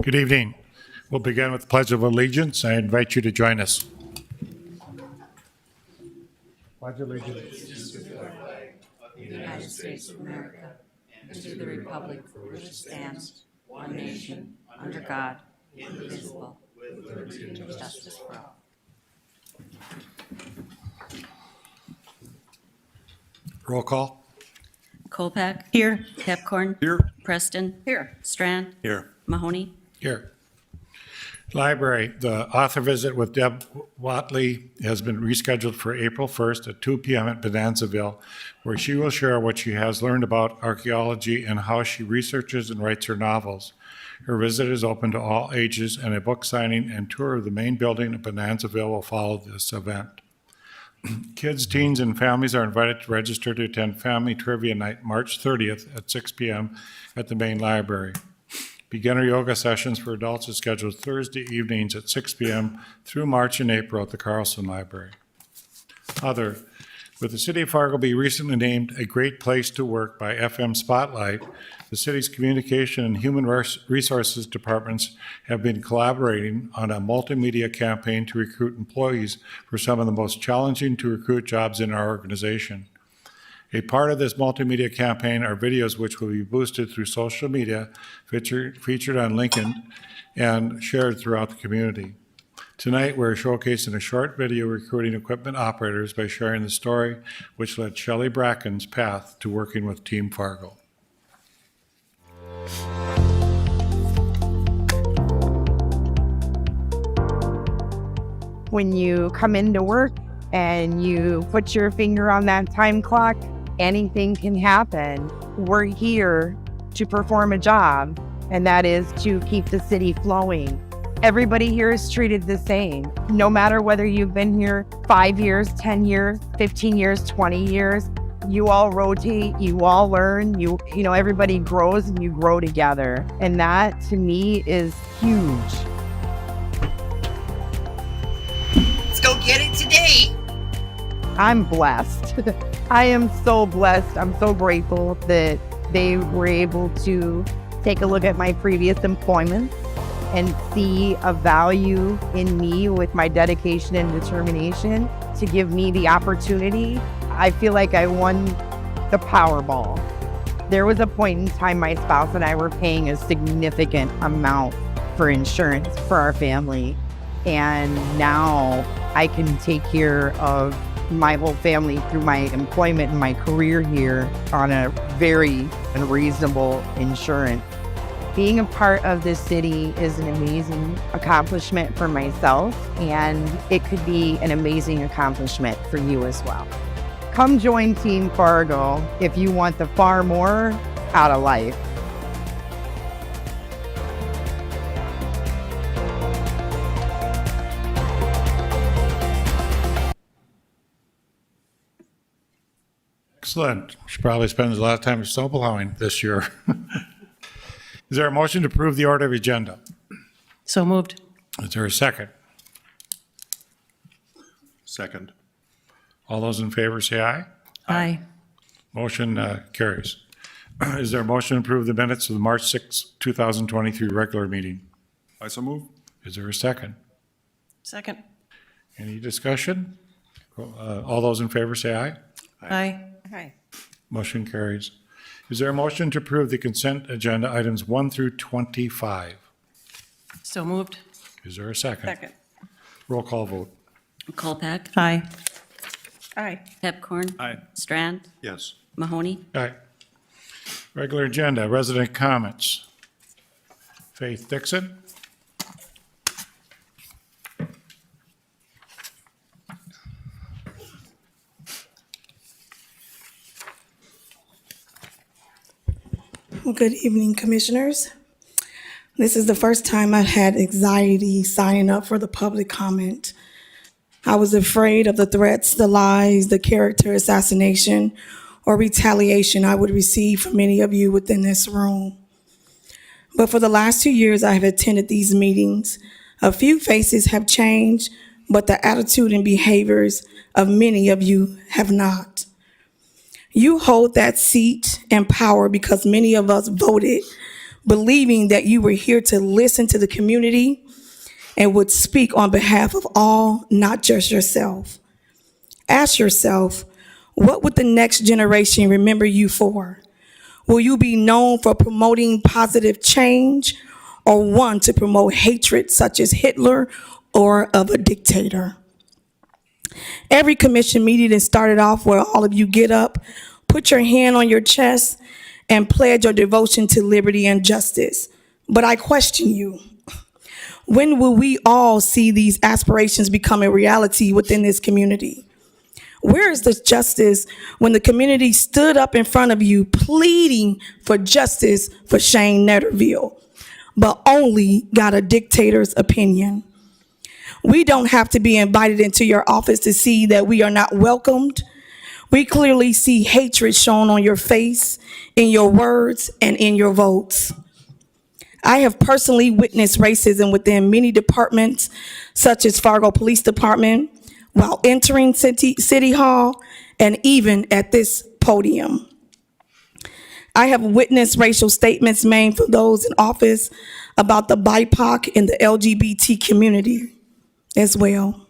Good evening. We'll begin with the Pledge of Allegiance. I invite you to join us. Pledge allegiance to the United States of America, and to the republic for which it stands, one nation, under God, indivisible, with liberty and justice for all. Roll call. Kolpak. Here. Pepcorn. Here. Preston. Here. Strand. Here. Mahoney. Here. Library, the author visit with Deb Watley has been rescheduled for April 1st at 2 p.m. at Bonanzaville, where she will share what she has learned about archaeology and how she researches and writes her novels. Her visit is open to all ages, and a book signing and tour of the main building at Bonanzaville will follow this event. Kids, teens, and families are invited to register to attend Family Trivia Night March 30th at 6 p.m. at the main library. Beginner yoga sessions for adults is scheduled Thursday evenings at 6 p.m. through March and April at the Carlson Library. Other, with the City of Fargo be recently named a great place to work by FM Spotlight, the city's communication and human resources departments have been collaborating on a multimedia campaign to recruit employees for some of the most challenging to recruit jobs in our organization. A part of this multimedia campaign are videos which will be boosted through social media, featured on LinkedIn, and shared throughout the community. Tonight, we're showcasing a short video recruiting equipment operators by sharing the story which led Shelley Bracken's path to working with Team Fargo. When you come into work and you put your finger on that time clock, anything can happen. We're here to perform a job, and that is to keep the city flowing. Everybody here is treated the same. No matter whether you've been here 5 years, 10 years, 15 years, 20 years, you all rotate, you all learn, you know, everybody grows and you grow together. And that to me is huge. Let's go get it today. I'm blessed. I am so blessed. I'm so grateful that they were able to take a look at my previous employment and see a value in me with my dedication and determination to give me the opportunity. I feel like I won the Powerball. There was a point in time my spouse and I were paying a significant amount for insurance for our family. And now I can take care of my whole family through my employment and my career here on a very reasonable insurance. Being a part of this city is an amazing accomplishment for myself, and it could be an amazing accomplishment for you as well. Come join Team Fargo if you want the far more out of life. Excellent. She probably spends a lot of time snowplowing this year. Is there a motion to approve the order of agenda? So moved. Is there a second? Second. All those in favor say aye. Aye. Motion carries. Is there a motion to approve the minutes of the March 6, 2023 regular meeting? I so move. Is there a second? Second. Any discussion? All those in favor say aye. Aye. Hi. Motion carries. Is there a motion to approve the consent agenda items 1 through 25? So moved. Is there a second? Second. Roll call vote. Kolpak. Aye. Aye. Pepcorn. Aye. Strand. Yes. Mahoney. Aye. Regular agenda, resident comments. Faith Dixon. Well, good evening, Commissioners. This is the first time I've had anxiety signing up for the public comment. I was afraid of the threats, the lies, the character assassination, or retaliation I would receive from many of you within this room. But for the last 2 years I have attended these meetings, a few faces have changed, but the attitude and behaviors of many of you have not. You hold that seat and power because many of us voted believing that you were here to listen to the community and would speak on behalf of all, not just yourself. Ask yourself, what would the next generation remember you for? Will you be known for promoting positive change, or one to promote hatred such as Hitler or of a dictator? Every commission meeting is started off where all of you get up, put your hand on your chest, and pledge your devotion to liberty and justice. But I question you, when will we all see these aspirations become a reality within this community? Where is the justice when the community stood up in front of you pleading for justice for Shane Netterville, but only got a dictator's opinion? We don't have to be invited into your office to see that we are not welcomed. We clearly see hatred shown on your face, in your words, and in your votes. I have personally witnessed racism within many departments, such as Fargo Police Department, while entering City Hall, and even at this podium. I have witnessed racial statements made from those in office about the BIPOC and the LGBT community as well.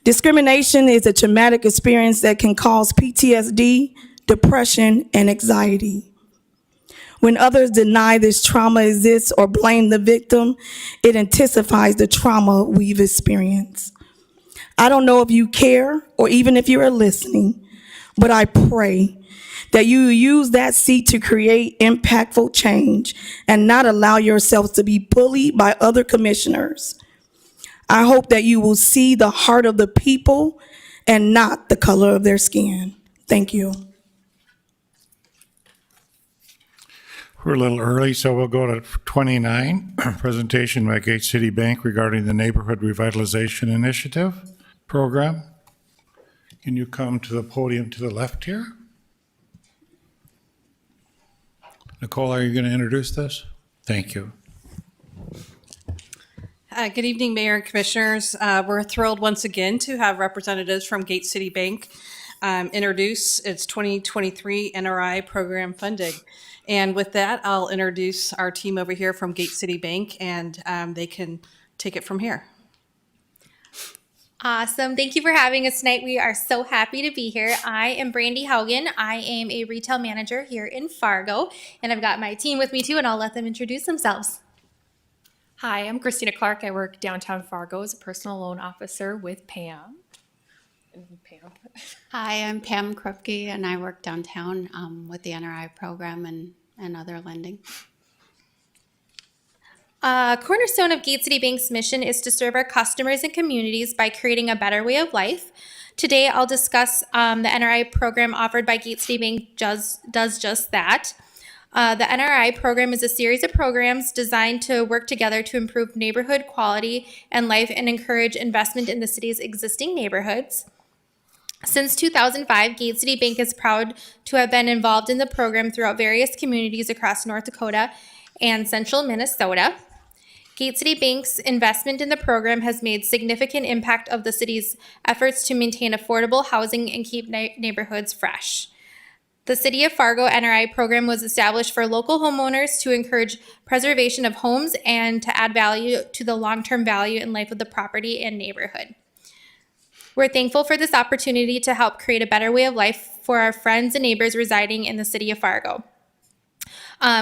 Discrimination is a traumatic experience that can cause PTSD, depression, and anxiety. When others deny this trauma exists or blame the victim, it intensifies the trauma we've experienced. I don't know if you care or even if you are listening, but I pray that you use that seat to create impactful change and not allow yourselves to be bullied by other commissioners. I hope that you will see the heart of the people and not the color of their skin. Thank you. We're a little early, so we'll go to 29, presentation by Gate City Bank regarding the Neighborhood Revitalization Initiative program. Can you come to the podium to the left here? Nicole, are you going to introduce this? Thank you. Good evening, Mayor and Commissioners. We're thrilled once again to have representatives from Gate City Bank introduce its 2023 NRI program funding. And with that, I'll introduce our team over here from Gate City Bank, and they can take it from here. Awesome. Thank you for having us tonight. We are so happy to be here. I am Brandy Haugen. I am a retail manager here in Fargo, and I've got my team with me too, and I'll let them introduce themselves. Hi, I'm Christina Clark. I work downtown Fargo as a personal loan officer with Pam. Hi, I'm Pam Krupke, and I work downtown with the NRI program and other lending. Cornerstone of Gate City Bank's mission is to serve our customers and communities by creating a better way of life. Today, I'll discuss the NRI program offered by Gate City Bank does just that. The NRI program is a series of programs designed to work together to improve neighborhood quality and life and encourage investment in the city's existing neighborhoods. Since 2005, Gate City Bank is proud to have been involved in the program throughout various communities across North Dakota and central Minnesota. Gate City Bank's investment in the program has made significant impact of the city's efforts to maintain affordable housing and keep neighborhoods fresh. The City of Fargo NRI program was established for local homeowners to encourage preservation of homes and to add value to the long-term value and life of the property and neighborhood. We're thankful for this opportunity to help create a better way of life for our friends and neighbors residing in the City of Fargo.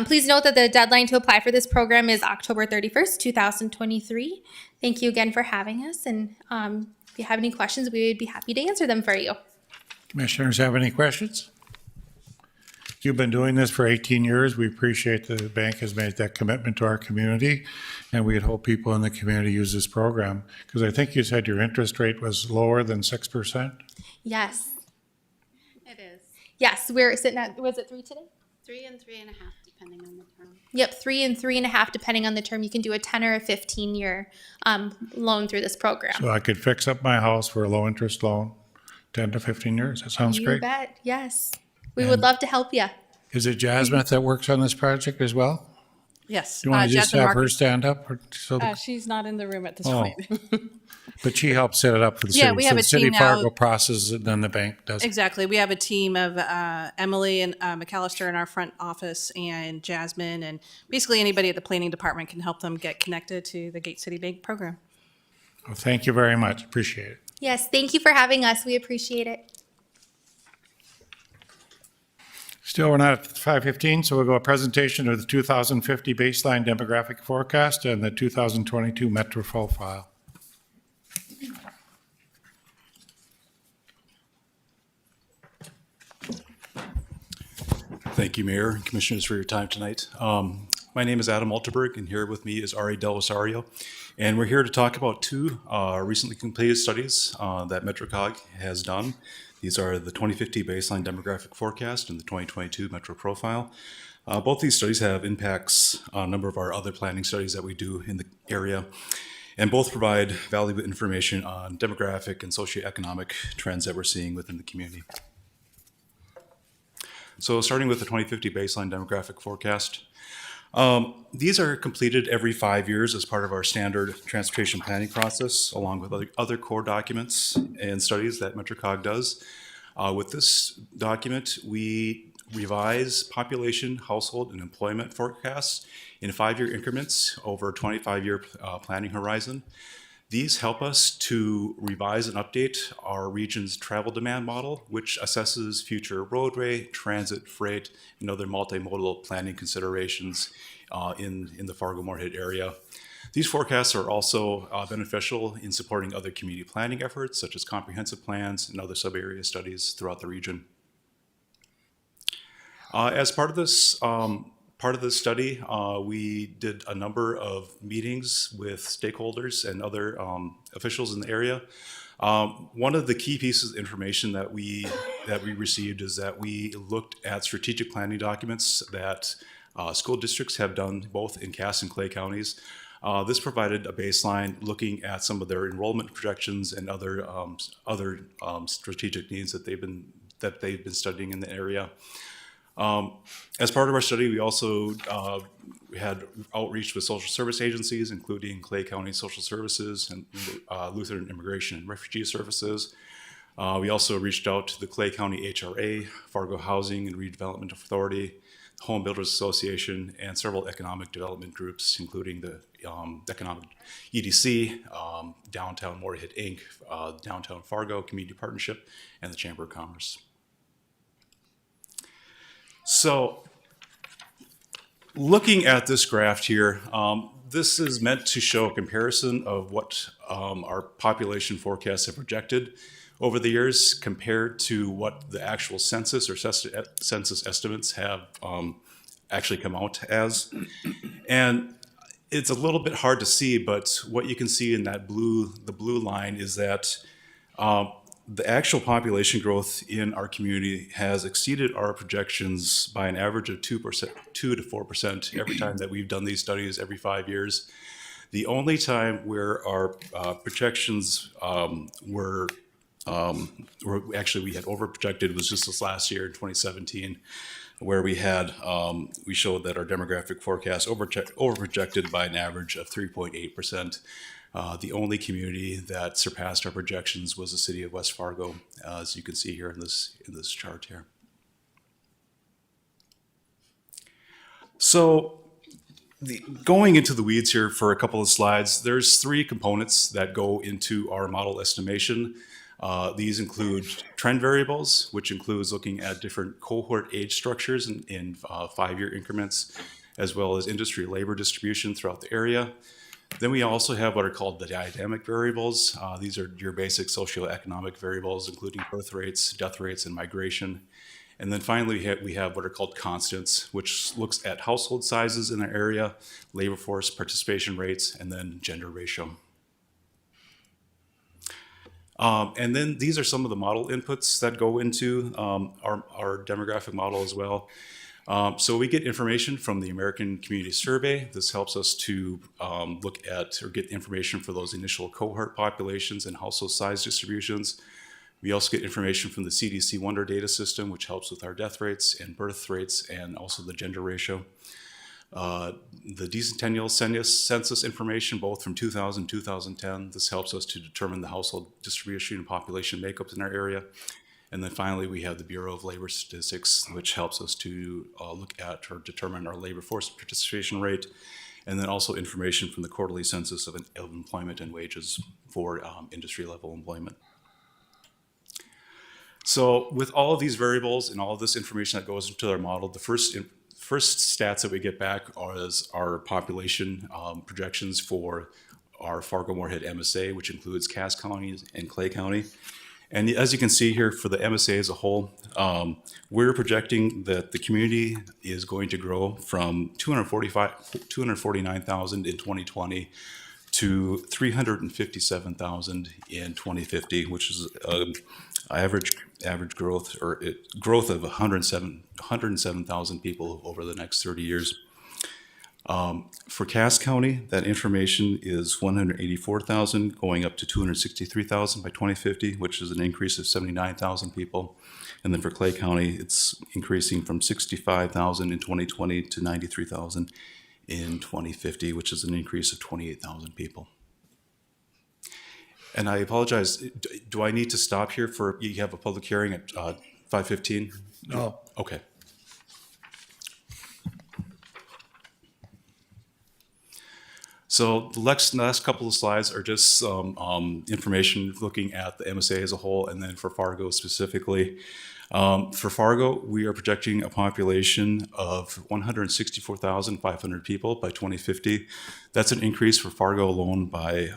Please note that the deadline to apply for this program is October 31st, 2023. Thank you again for having us, and if you have any questions, we would be happy to answer them for you. Commissioners have any questions? You've been doing this for 18 years. We appreciate that the bank has made that commitment to our community, and we'd hope people in the community use this program. Because I think you said your interest rate was lower than 6%? Yes. It is Yes, we're sitting at, was it 3 today? 3 and 3.5, depending on the term. Yep, 3 and 3.5, depending on the term. You can do a 10 or a 15-year loan through this program. So I could fix up my house for a low-interest loan, 10 to 15 years. That sounds You great. bet, yes. We would love to help you. Is it Jasmine that works on this project as well? Yes. Do you want to just Jasmine have her Marcus. stand up? She's not in the room at this Oh. point. But she helps set it up for the Yeah, city. we So have the a city team now. Fargo processes it, then the bank does it. Exactly. We have a team of Emily and McAllister in our front office and Jasmine, and basically anybody at the planning department can help them get connected to the Gate City Bank program. Well, thank you very much. Appreciate it. Yes, thank you for having us. We appreciate it. Still, we're not at 5:15, so we'll go a presentation of the 2050 baseline demographic forecast and the 2022 Metro profile. Thank you, Mayor and Commissioners, for your time tonight. My name is Adam Alterberg, and here with me is Ari Del Rosario. And we're here to talk about two recently completed studies that MetroCog has done. These are the 2050 baseline demographic forecast and the 2022 Metro profile. Both these studies have impacts on a number of our other planning studies that we do in the area, and both provide valuable information on demographic and socioeconomic trends that we're seeing within the community. So starting with the 2050 baseline demographic forecast, these are completed every 5 years as part of our standard transportation planning process, along with other core documents and studies that MetroCog does. With this document, we revise population, household, and employment forecasts in 5-year increments over a 25-year planning horizon. These help us to revise and update our region's travel demand model, which assesses future roadway, transit, freight, and other multimodal planning considerations in the Fargo-Moorhead area. These forecasts are also beneficial in supporting other community planning efforts, such as comprehensive plans and other sub-area studies throughout the region. As part of this study, we did a number of meetings with stakeholders and other officials in the area. One of the key pieces of information that we received is that we looked at strategic planning documents that school districts have done both in Cass and Clay counties. This provided a baseline looking at some of their enrollment projections and other strategic needs that they've been studying in the area. As part of our study, we also had outreach with social service agencies, including Clay County Social Services and Lutheran Immigration and Refugee Services. We also reached out to the Clay County HRA, Fargo Housing and Redevelopment Authority, Home Builders Association, and several economic development groups, including the Economic EDC, Downtown Moorhead Inc., Downtown Fargo Community Partnership, and the Chamber of Commerce. So, looking at this graph here, this is meant to show a comparison of what our population forecasts have projected over the years compared to what the actual census or census estimates have actually come out as. And it's a little bit hard to see, but what you can see in that the blue line is that the actual population growth in our community has exceeded our projections by an average of 2 to 4% every time that we've done these studies every 5 years. The only time where our projections were actually we had overprojected was just this last year in 2017, where we showed that our demographic forecast overprojected by an average of 3.8%. The only community that surpassed our projections was the city of West Fargo, as you can see here in this chart here. So, going into the weeds here for a couple of slides, there's 3 components that go into our model estimation. These include trend variables, which includes looking at different cohort age structures in 5-year increments, as well as industry labor distribution throughout the area. Then we also have what are called the dynamic variables. These are your basic socioeconomic variables, including birth rates, death rates, and migration. And then finally, we have what are called constants, which looks at household sizes in our area, labor force participation rates, and then gender ratio. And then these are some of the model inputs that go into our demographic model as well. So we get information from the American Community Survey. This helps us to look at or get information for those initial cohort populations and household size distributions. We also get information from the CDC Wonder data system, which helps with our death rates and birth rates and also the gender ratio. the decennial census information, both from 2000 and 2010. This helps us to determine the household distribution and population makeup in our area. And then finally, we have the Bureau of Labor Statistics, which helps us to look at or determine our labor force participation rate, and then also information from the quarterly census of employment and wages for industry level employment. So with all of these variables and all of this information that goes into our model, the first stats that we get back are our population projections for our Fargo-Moorhead MSA, which includes Cass County and Clay County. And as you can see here, for the MSA as a whole, we're projecting that the community is going to grow from 249,000 in 2020 to 357,000 in 2050, which is average growth growth of 107,000 people over the next 30 years. For Cass County, that information is 184,000 going up to 263,000 by 2050, which is an increase of 79,000 people. And then for Clay County, it's increasing from 65,000 in 2020 to 93,000 in 2050, which is an increase of 28,000 people. And I apologize, do I need to stop here for, you have a public hearing at 5:15? No. Okay. So the last couple of slides are just information looking at the MSA as a whole, and then for Fargo specifically. For Fargo, we are projecting a population of 164,500 people by 2050. That's an increase for Fargo alone by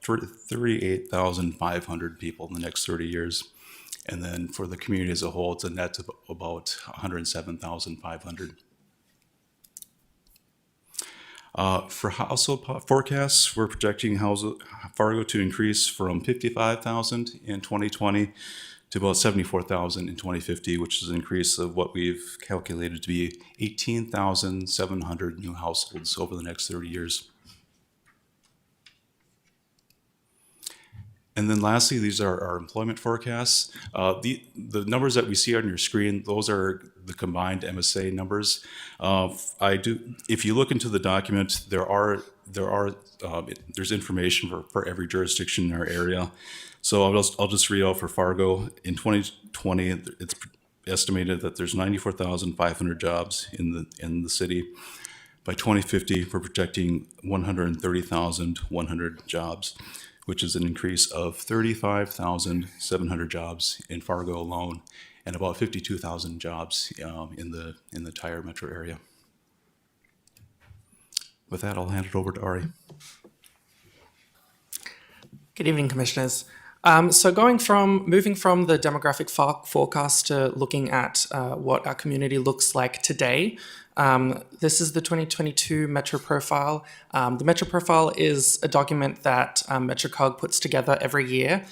38,500 people in the next 30 years. And then for the community as a whole, it's a net of about 107,500. For household forecasts, we're projecting Fargo to increase from 55,000 in 2020 to about 74,000 in 2050, which is an increase of what we've calculated to be 18,700 new households over the next 30 years. And then lastly, these are our employment forecasts. The numbers that we see on your screen, those are the combined MSA numbers. If you look into the document, there's information for every jurisdiction in our area. So I'll just read out for Fargo. In 2020, it's estimated that there's 94,500 jobs in the city. By 2050, we're projecting 130,100 jobs, which is an increase of 35,700 jobs in Fargo alone, and about 52,000 jobs in the entire metro area. With that, I'll hand it over to Ari. Good evening, Commissioners. So moving from the demographic forecast to looking at what our community looks like today. This is the 2022 Metro Profile. The Metro Profile is a document that MetroCog puts together every year.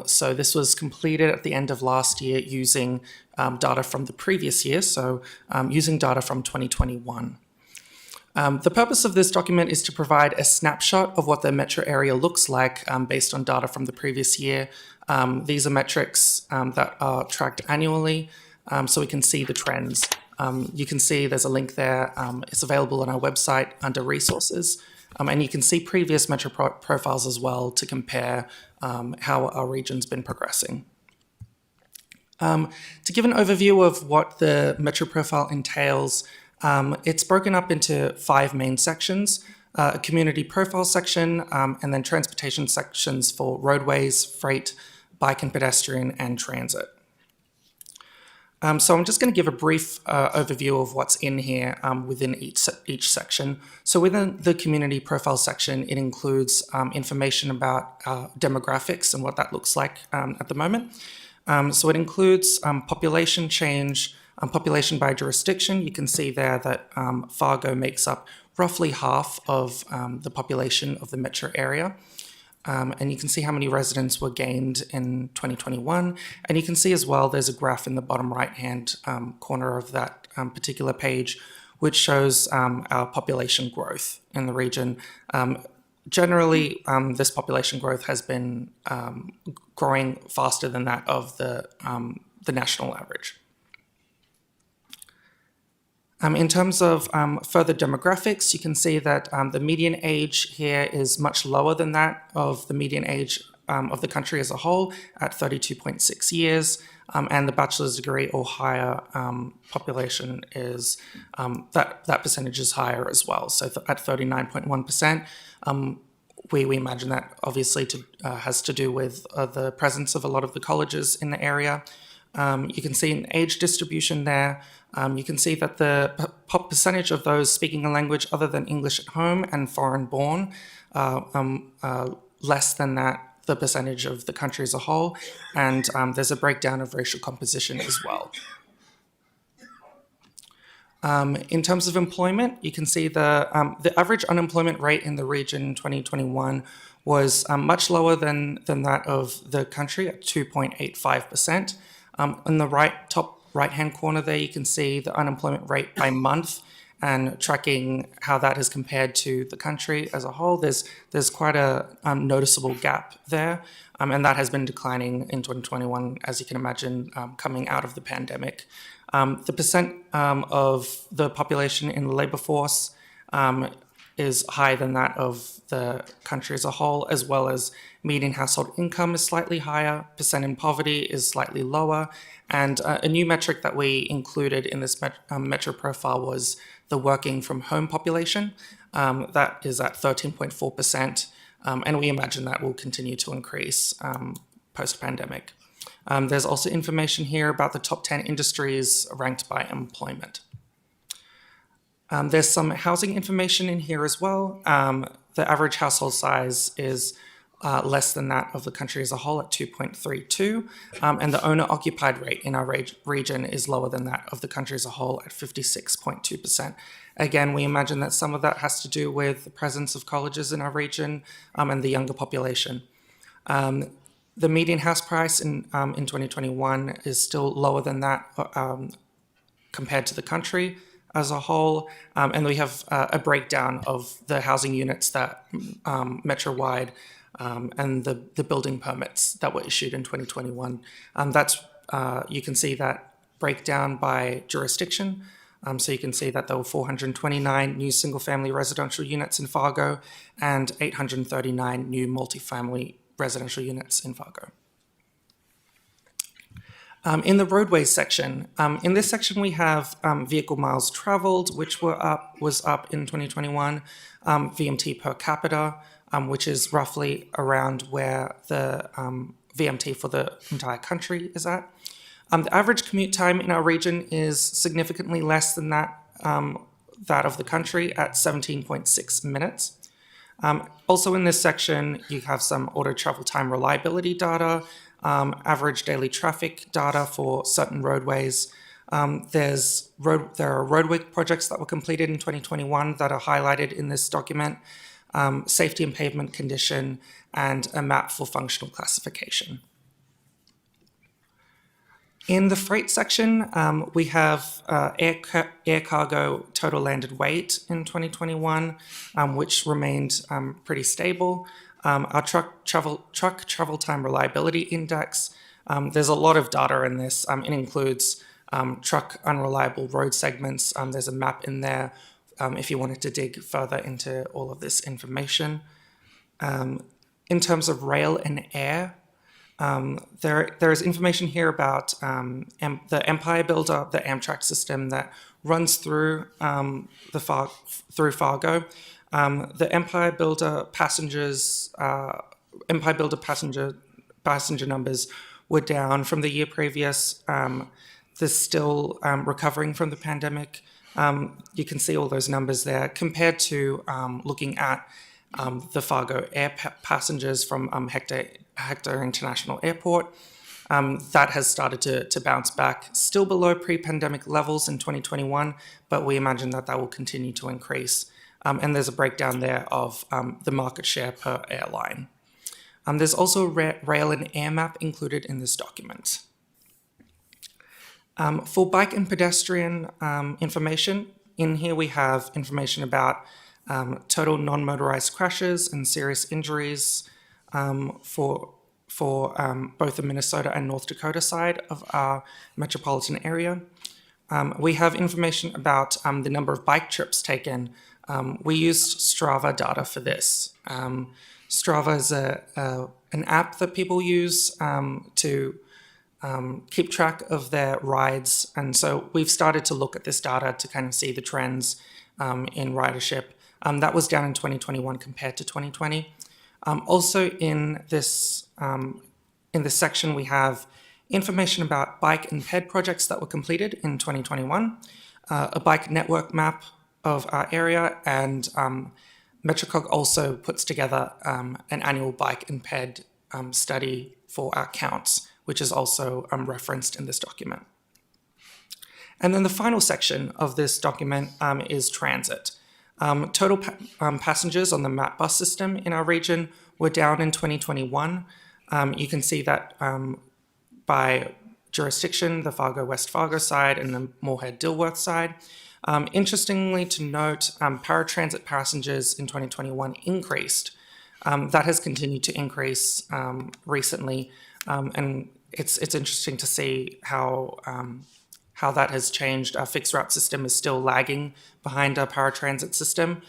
So this was completed at the end of last year using data from the previous year, so using data from 2021. The purpose of this document is to provide a snapshot of what the metro area looks like based on data from the previous year. These are metrics that are tracked annually, so we can see the trends. You can see there's a link there. It's available on our website under resources. And you can see previous metro profiles as well to compare how our region's been progressing. To give an overview of what the metro profile entails, it's broken up into 5 main sections: a community profile section, and then transportation sections for roadways, freight, bike and pedestrian, and transit. So I'm just going to give a brief overview of what's in here within each section. So within the community profile section, it includes information about demographics and what that looks like at the moment. So it includes population change, population by jurisdiction. You can see there that Fargo makes up roughly half of the population of the metro area. And you can see how many residents were gained in 2021. And you can see as well, there's a graph in the bottom right-hand corner of that particular page, which shows our population growth in the region. Generally, this population growth has been growing faster than that of the national average. In terms of further demographics, you can see that the median age here is much lower than that of the median age of the country as a whole at 32.6 years, and the bachelor's degree or higher population is, that percentage is higher as well, so at 39.1%. We imagine that obviously has to do with the presence of a lot of the colleges in the area. You can see an age distribution there. You can see that the percentage of those speaking a language other than English at home and foreign born less than the percentage of the country as a whole, and there's a breakdown of racial composition as well. In terms of employment, you can see the average unemployment rate in the region in 2021 was much lower than that of the country at 2.85%. In the top right-hand corner there, you can see the unemployment rate by month and tracking how that is compared to the country as a whole. There's quite a noticeable gap there, and that has been declining in 2021, as you can imagine, coming out of the pandemic. The percent of the population in the labour force is higher than that of the country as a whole, as well as median household income is slightly higher, percent in poverty is slightly lower, and a new metric that we included in this metro profile was the working from home population. That is at 13.4%, and we imagine that will continue to increase post-pandemic. There's also information here about the top 10 industries ranked by employment. There's some housing information in here as well. The average household size is less than that of the country as a whole at 2.32, and the owner-occupied rate in our region is lower than that of the country as a whole at 56.2%. Again, we imagine that some of that has to do with the presence of colleges in our region and the younger population. The median house price in 2021 is still lower than that compared to the country as a whole, and we have a breakdown of the housing units that metro-wide and the building permits that were issued in 2021. You can see that breakdown by jurisdiction. So you can see that there were 429 new single-family residential units in Fargo and 839 new multifamily residential units in Fargo. In the roadways section, in this section we have vehicle miles traveled, which was up in 2021, VMT per capita, which is roughly around where the VMT for the entire country is at. The average commute time in our region is significantly less than that of the country at 17.6 minutes. Also in this section, you have some auto travel time reliability data, average daily traffic data for certain roadways. There are roadway projects that were completed in 2021 that are highlighted in this document, safety and pavement condition, and a map for functional classification. In the freight section, we have air cargo total landed weight in 2021, which remained pretty stable. Our truck travel time reliability index, there's a lot of data in this. It includes truck unreliable road segments. There's a map in there if you wanted to dig further into all of this information. In terms of rail and air, there is information here about the Empire Builder, the Amtrak system that runs through Fargo. The Empire Builder passenger numbers were down from the year previous. They're still recovering from the pandemic. You can see all those numbers there compared to looking at the Fargo air passengers from Hector International Airport. That has started to bounce back, still below pre-pandemic levels in 2021, but we imagine that will continue to increase. And there's a breakdown there of the market share per airline. There's also a rail and air map included in this document. For bike and pedestrian information, in here we have information about total non-motorized crashes and serious injuries for both the Minnesota and North Dakota side of our metropolitan area. We have information about the number of bike trips taken. We used Strava data for this. Strava is an app that people use to keep track of their rides. And so we've started to look at this data to kind of see the trends in ridership. That was down in 2021 compared to 2020. Also in this section, we have information about bike and ped projects that were completed in 2021, a bike network map of our area, and MetroCog also puts together an annual bike and ped study for our counts, which is also referenced in this document. And then the final section of this document is transit. Total passengers on the MAP bus system in our region were down in 2021. You can see that by jurisdiction, the Fargo-West Fargo side and the Moorhead-Dilworth side. Interestingly to note, paratransit passengers in 2021 increased. That has continued to increase recently, and it's interesting to see how that has changed. Our fixed route system is still lagging behind our paratransit system.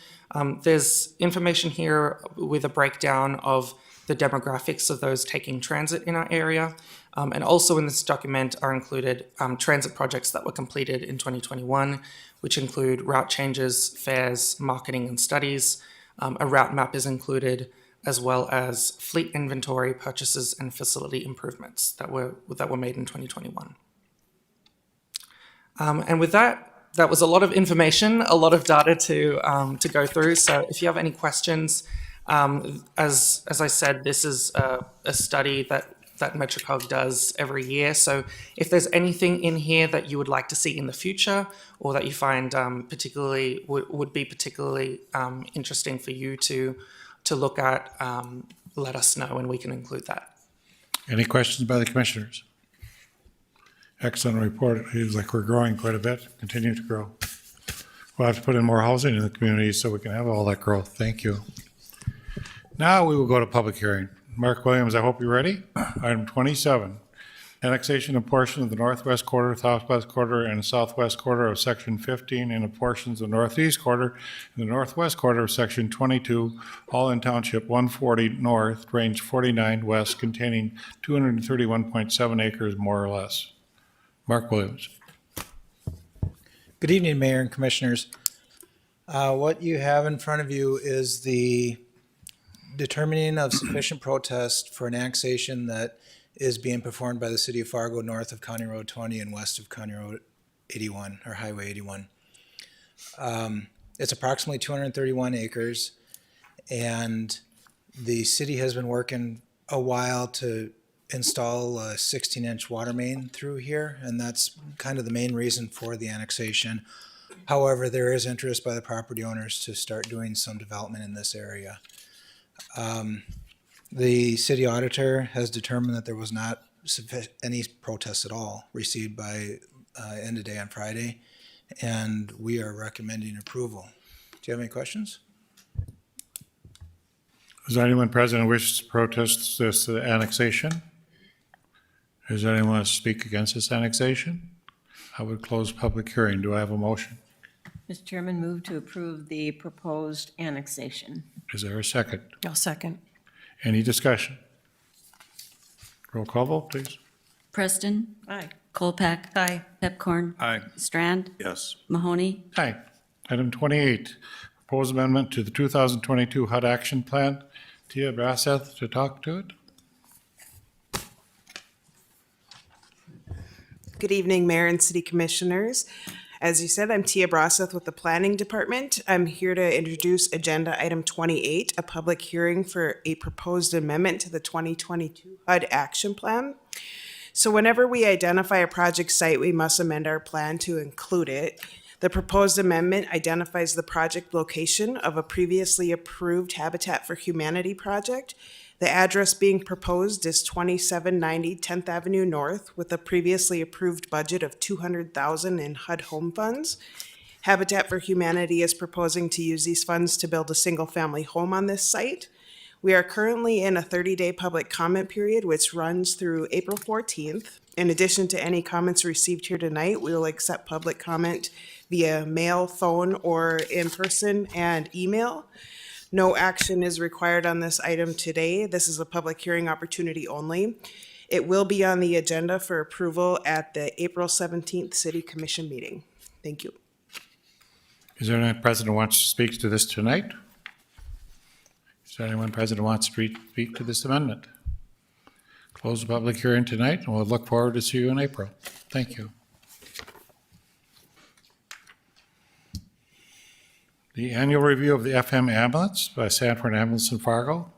There's information here with a breakdown of the demographics of those taking transit in our area. And also in this document are included transit projects that were completed in 2021, which include route changes, fares, marketing and studies. A route map is included, as well as fleet inventory purchases and facility improvements that were made in 2021. And with that was a lot of information, a lot of data to go through. So if you have any questions, as I said, this is a study that MetroCog does every year. So if there's anything in here that you would like to see in the future, or that you find particularly would be particularly interesting for you to look at, let us know and we can include that. Any questions by the commissioners? Excellent report. It seems like we're growing quite a bit, continue to grow. We'll have to put in more housing in the community so we can have all that growth. Thank you. Now we will go to public hearing. Mark Williams, I hope you're ready. Item 27, annexation of portion of the northwest quarter, southwest quarter, and southwest quarter of section 15 and of portions of the northeast quarter and the northwest quarter of section 22, all in township 140 north, range 49 west, containing 231.7 acres more or less. Mark Williams. Good evening, Mayor and Commissioners. What you have in front of you is the determining of sufficient protest for an annexation that is being performed by the City of Fargo north of County Road 20 and west of County Road 81, or Highway 81. It's approximately 231 acres, and the city has been working a while to install a 16-inch water main through here, and that's kind of the main reason for the annexation. However, there is interest by the property owners to start doing some development in this area. The city auditor has determined that there was not any protests at all received by end of day on Friday, and we are recommending approval. Do you have any questions? Is there anyone present who wishes to protest this annexation? Does anyone want to speak against this annexation? I would close public hearing. Do I have a motion? Mr. Chairman, move to approve the proposed annexation. Is there a second? I'll second. Any discussion? Roll call vote, please. Preston. Aye. Colpack. Aye. Pepcorn. Aye. Strand. Yes. Mahoney. Aye. Item 28, proposed amendment to the 2022 HUD Action Plan. Tia Brasseth to talk to it. Good evening, Mayor and City Commissioners. As you said, I'm Tia Brasseth with the Planning Department. I'm here to introduce Agenda Item 28, a public hearing for a proposed amendment to the 2022 HUD Action Plan. So whenever we identify a project site, we must amend our plan to include it. The proposed amendment identifies the project location of a previously approved Habitat for Humanity project. The address being proposed is 2790 10th Avenue North with a previously approved budget of $200,000 in HUD home funds. Habitat for Humanity is proposing to use these funds to build a single-family home on this site. We are currently in a 30-day public comment period, which runs through April 14th. In addition to any comments received here tonight, we will accept public comment via mail, phone, or in person and email. No action is required on this item today. This is a public hearing opportunity only. It will be on the agenda for approval at the April 17th City Commission meeting. Thank you. Is there anyone present who wants to speak to this tonight? Is there anyone present who wants to speak to this amendment? Close the public hearing tonight, and we'll look forward to see you in April. Thank you. The annual review of the FM ambulance by Sanford Ambulance in Fargo.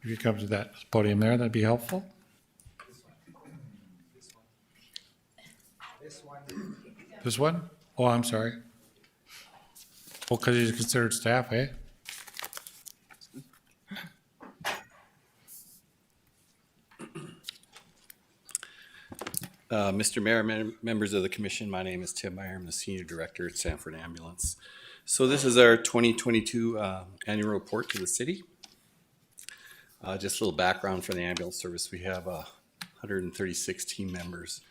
If you come to that podium there, that'd be helpful. This one? Oh, I'm sorry. Oh, because he's considered staff, eh? Mr. Mayor, members of the commission, my name is Tim Meyer. I'm the Senior Director at Sanford Ambulance. So this is our 2022 annual report to the city. Just a little background for the ambulance service. We have 136 team members.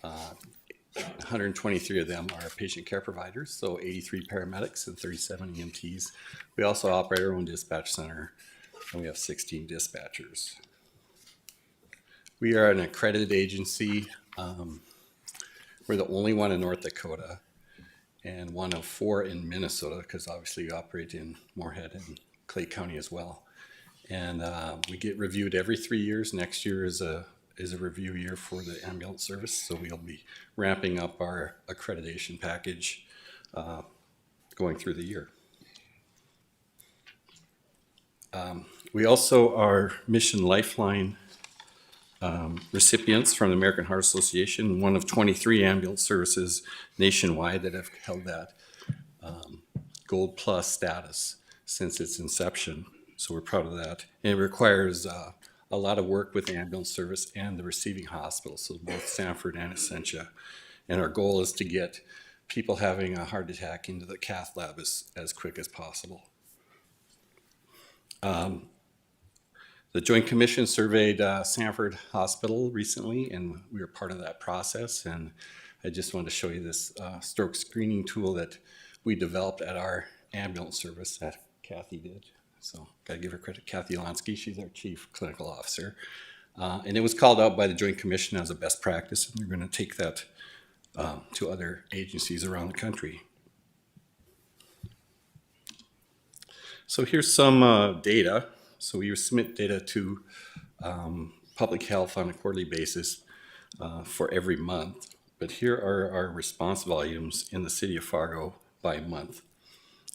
123 of them are patient care providers, so 83 paramedics and 37 EMTs. We also operate our own dispatch center, and we have 16 dispatchers. We are an accredited agency. We're the only one in North Dakota and one of 4 in Minnesota, because obviously we operate in Moorhead and Clay County as well. And we get reviewed every 3 years. Next year is a review year for the ambulance service, so we'll be ramping up our accreditation package going through the year. We also are Mission Lifeline recipients from the American Heart Association, one of 23 ambulance services nationwide that have held that Gold Plus status since its inception. So we're proud of that. And it requires a lot of work with the ambulance service and the receiving hospital, so both Sanford and Essentia. And our goal is to get people having a heart attack into the cath lab as quick as possible. The Joint Commission surveyed Sanford Hospital recently, and we were part of that process. And I just wanted to show you this stroke screening tool that we developed at our ambulance service that Kathy did. So gotta give her credit, Kathy Lansky, she's our Chief Clinical Officer. And it was called out by the Joint Commission as a best practice, and they're gonna take that to other agencies around the country. So here's some data. So we submit data to public health on a quarterly basis for every month. But here are our response volumes in the city of Fargo by month.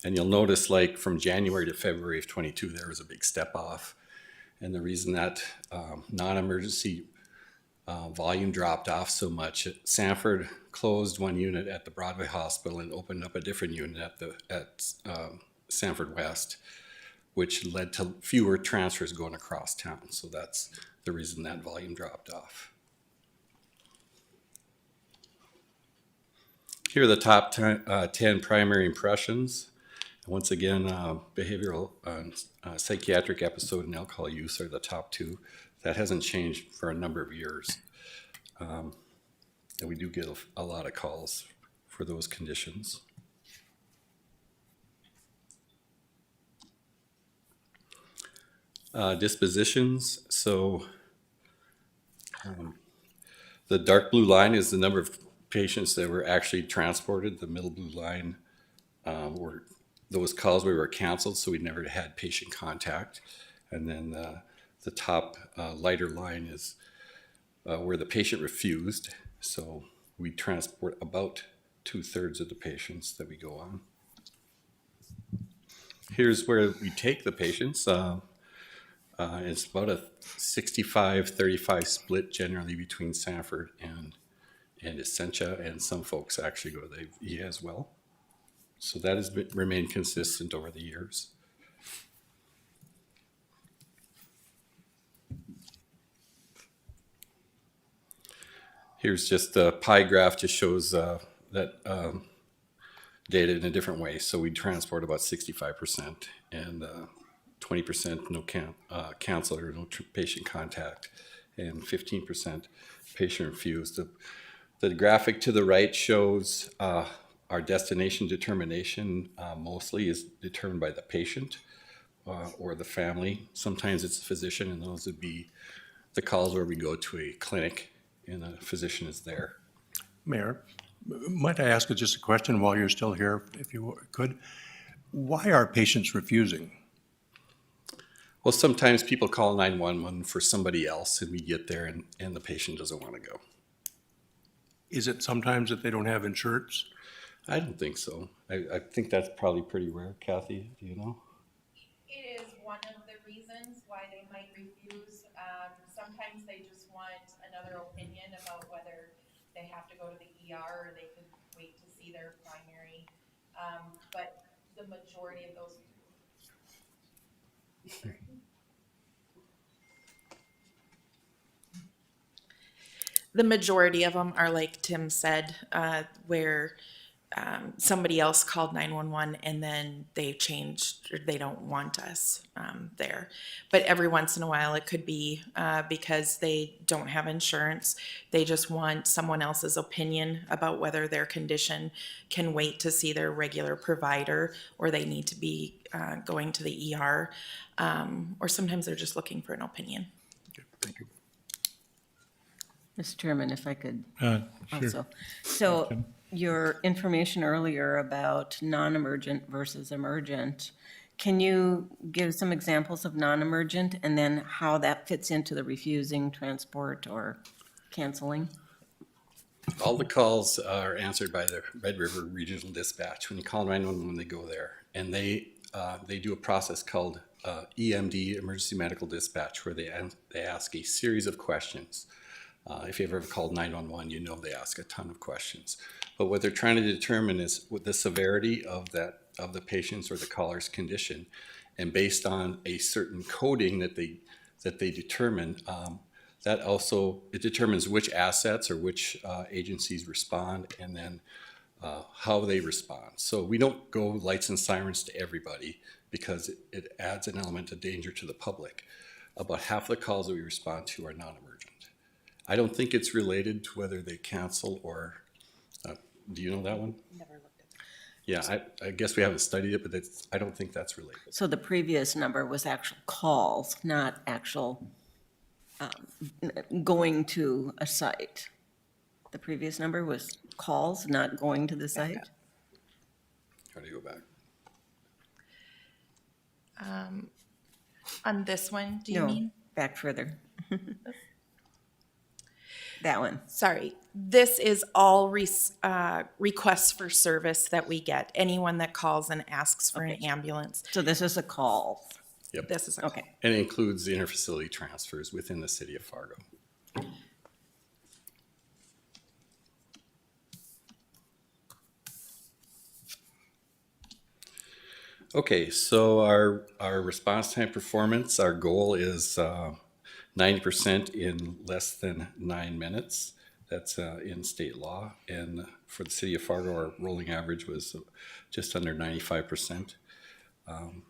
And you'll notice, like, from January to February of 22, there was a big step off. And the reason that non-emergency volume dropped off so much, Sanford closed one unit at the Broadway Hospital and opened up a different unit at Sanford West, which led to fewer transfers going across town. So that's the reason that volume dropped off. Here are the top 10 primary impressions. Once again, behavioral psychiatric episode and alcohol use are the top 2. That hasn't changed for a number of years. And we do get a lot of calls for those conditions. Dispositions. So the dark blue line is the number of patients that were actually transported. The middle blue line were those calls we were canceled, so we never had patient contact. And then the top lighter line is where the patient refused. So we transport about 2/3 of the patients that we go on. Here's where we take the patients. It's about a 65-35 split generally between Sanford and Essentia, and some folks actually go to the VA as well. So that has remained consistent over the years. Here's just a pie graph, just shows that data in a different way. So we transport about 65% and 20% no cancel or no patient contact, and 15% patient refused. The graphic to the right shows our destination determination mostly is determined by the patient or the family. Sometimes it's the physician, and those would be the calls where we go to a clinic and a physician is there. Mayor, might I ask just a question while you're still here, if you could? Why are patients refusing? Well, sometimes people call 911 for somebody else, and we get there and the patient doesn't want to go. Is it sometimes that they don't have insurance? I don't think so. I think that's probably pretty rare. Kathy, do you know? It is one of the reasons why they might refuse. Sometimes they just want another opinion about whether they have to go to the ER or they could wait to see their primary. But the majority of those. The majority of them are like Tim said, where somebody else called 911 and then they changed, or they don't want us there. But every once in a while it could be because they don't have insurance. They just want someone else's opinion about whether their condition can wait to see their regular provider, or they need to be going to the ER. Or sometimes they're just looking for an opinion. Okay, thank you. Mr. Chairman, if I could Sure. also. So your information earlier about non-emergent versus emergent, can you give some examples of non-emergent and then how that fits into the refusing, transport, or canceling? All the calls are answered by the Red River Regional Dispatch. When you call 911, they go there, and they do a process called EMD, Emergency Medical Dispatch, where they ask a series of questions. If you've ever called 911, you know they ask a ton of questions. But what they're trying to determine is what the severity of the patient's or the caller's condition, and based on a certain coding that they determine, that also it determines which assets or which agencies respond, and then how they respond. So we don't go lights and sirens to everybody because it adds an element of danger to the public. About half the calls that we respond to are non-emergent. I don't think it's related to whether they cancel or, do you know that one? Never looked at that. Yeah, I guess we haven't studied it, but I don't think that's related. So the previous number was actual calls, not actual going to a site. The previous number was calls, not going to the site? How do you go back? On this one, do you No, mean? back further. That one. Sorry, this is all requests for service that we get. Anyone that calls and asks for an ambulance. So this is a call. Yep. This is a Okay. And it includes the interfacility transfers within the city of Fargo. Okay, so our response time performance, our goal is 90% in less than 9 minutes. That's in state law. And for the city of Fargo, our rolling average was just under 95%. And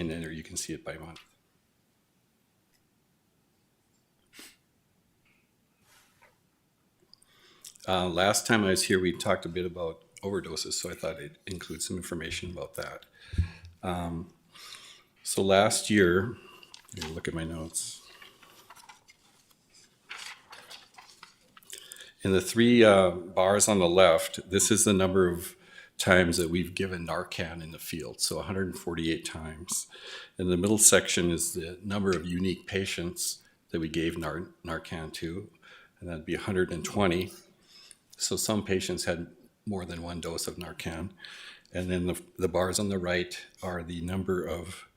then there you can see it by month. Last time I was here, we talked a bit about overdoses, so I thought I'd include some information about that. So last year, let me look at my notes. In the three bars on the left, this is the number of times that we've given Narcan in the field, so 148 times. In the middle section is the number of unique patients that we gave Narcan to, and that'd be 120. So some patients had more than one dose of Narcan. And then the bars on the right are the number of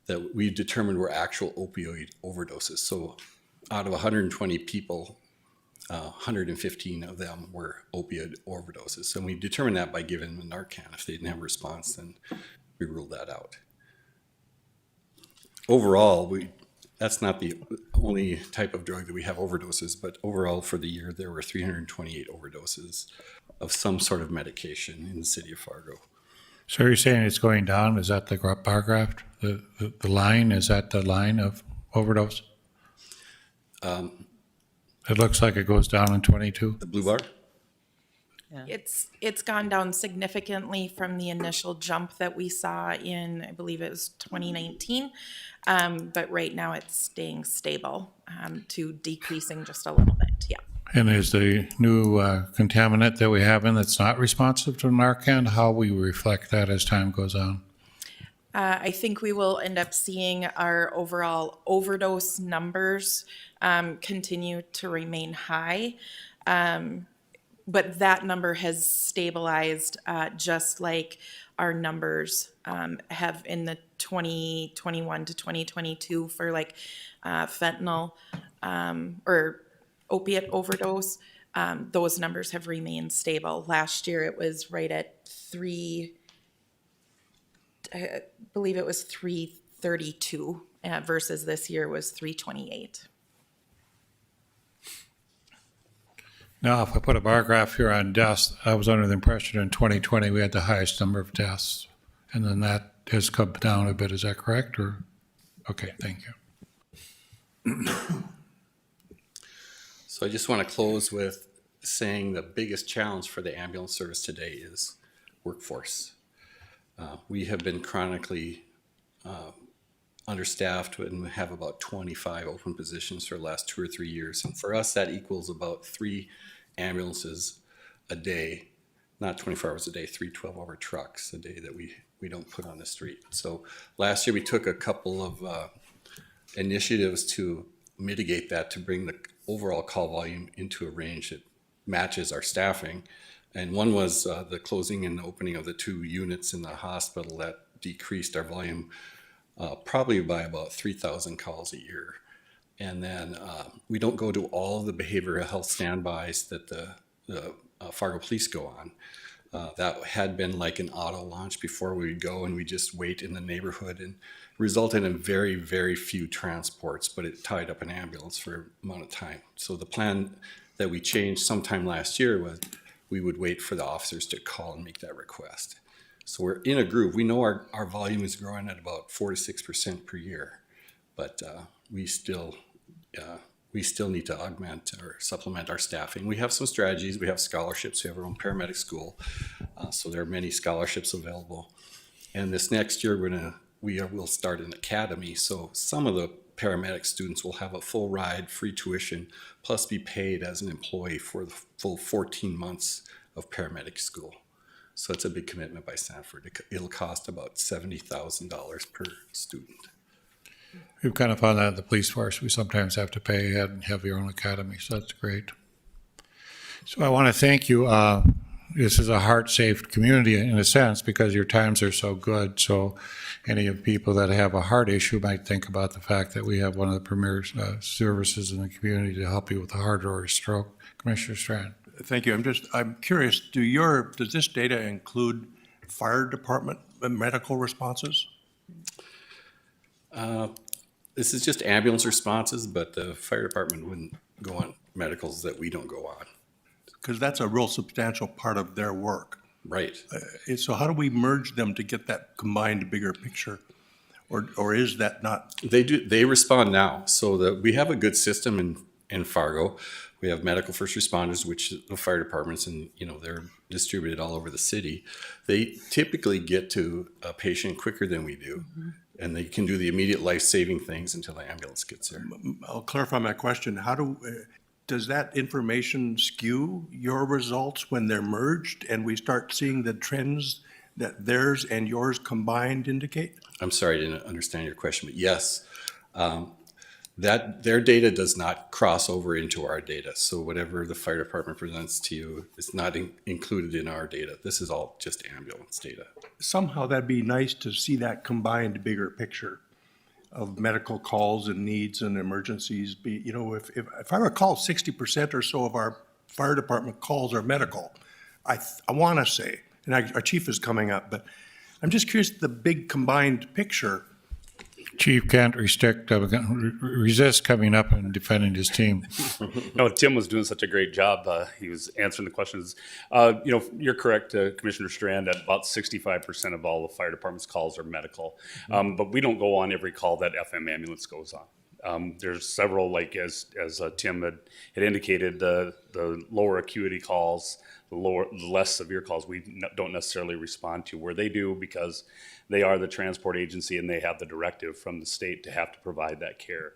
that we determined were actual opioid overdoses. So out of 120 people, 115 of them were opioid overdoses. So we determined that by giving them Narcan. If they didn't have a response, then we ruled that out. Overall, that's not the only type of drug that we have overdoses, but overall for the year, there were 328 overdoses of some sort of medication in the city of Fargo. So you're saying it's going down? Is that the bar graph? The line, is that the line of overdose? It looks like it goes down in 22. The blue bar? It's gone down significantly from the initial jump that we saw in, I believe it was 2019. But right now it's staying stable to decreasing just a little bit, yeah. And is the new contaminant that we have in that's not responsive to Narcan, how we reflect that as time goes on? I think we will end up seeing our overall overdose numbers continue to remain high. But that number has stabilized just like our numbers have in the 2021 to 2022 for like fentanyl or opiate overdose. Those numbers have remained stable. Last year it was right at I believe it was 332 versus this year was 328. Now, if I put a bar graph here on deaths, I was under the impression in 2020 we had the highest number of deaths, and then that has come down a bit. Is that correct? Or okay, thank you. So I just want to close with saying the biggest challenge for the ambulance service today is workforce. We have been chronically understaffed and have about 25 open positions for the last 2 or 3 years. And for us, that equals about 3 ambulances a day, not 24 hours a day, 3 12-hour trucks a day that we don't put on the street. So last year we took a couple of initiatives to mitigate that, to bring the overall call volume into a range that matches our staffing. And one was the closing and opening of the 2 units in the hospital that decreased our volume probably by about 3,000 calls a year. And then we don't go to all the behavioral health standbys that the Fargo police go on. That had been like an auto launch before we would go, and we just wait in the neighborhood, and resulted in very, very few transports, but it tied up an ambulance for an amount of time. So the plan that we changed sometime last year was we would wait for the officers to call and make that request. So we're in a groove. We know our volume is growing at about 4 to 6% per year, but we still need to augment or supplement our staffing. We have some strategies. We have scholarships. We have our own paramedic school, so there are many scholarships available. And this next year, we'll start an academy. So some of the paramedic students will have a full ride, free tuition, plus be paid as an employee for the full 14 months of paramedic school. So it's a big commitment by Sanford. It'll cost about $70,000 per student. We've kind of found that in the police force. We sometimes have to pay ahead and have your own academy, so that's great. So I want to thank you. This is a heart-safe community in a sense because your times are so good. So any of the people that have a heart issue might think about the fact that we have one of the premier services in the community to help you with a heart or a stroke. Commissioner Strand. Thank you. I'm curious, does this data include fire department medical responses? This is just ambulance responses, but the fire department wouldn't go on medicals that we don't go on. Because that's a real substantial part of their work. Right. So how do we merge them to get that combined bigger picture? Or is that not? They respond now. So we have a good system in Fargo. We have medical first responders, which the fire departments, and they're distributed all over the city. They typically get to a patient quicker than we do. Mm-hmm. And they can do the immediate life-saving things until the ambulance gets there. I'll clarify my question. Does that information skew your results when they're merged and we start seeing the trends that theirs and yours combined indicate? I'm sorry, I didn't understand your question, but yes. That their data does not cross over into our data. So whatever the fire department presents to you is not included in our data. This is all just ambulance data. Somehow that'd be nice to see that combined bigger picture of medical calls and needs and emergencies. If I recall, 60% or so of our fire department calls are medical. I want to say, and our chief is coming up, but I'm just curious, the big combined picture Chief can't resist coming up and defending his team. No, Tim was doing such a great job. He was answering the questions. You're correct, Commissioner Strand, that about 65% of all the fire department's calls are medical. But we don't go on every call that FM ambulance goes on. There's several, like as Tim had indicated, the lower acuity calls, the less severe calls we don't necessarily respond to, where they do because they are the transport agency and they have the directive from the state to have to provide that care.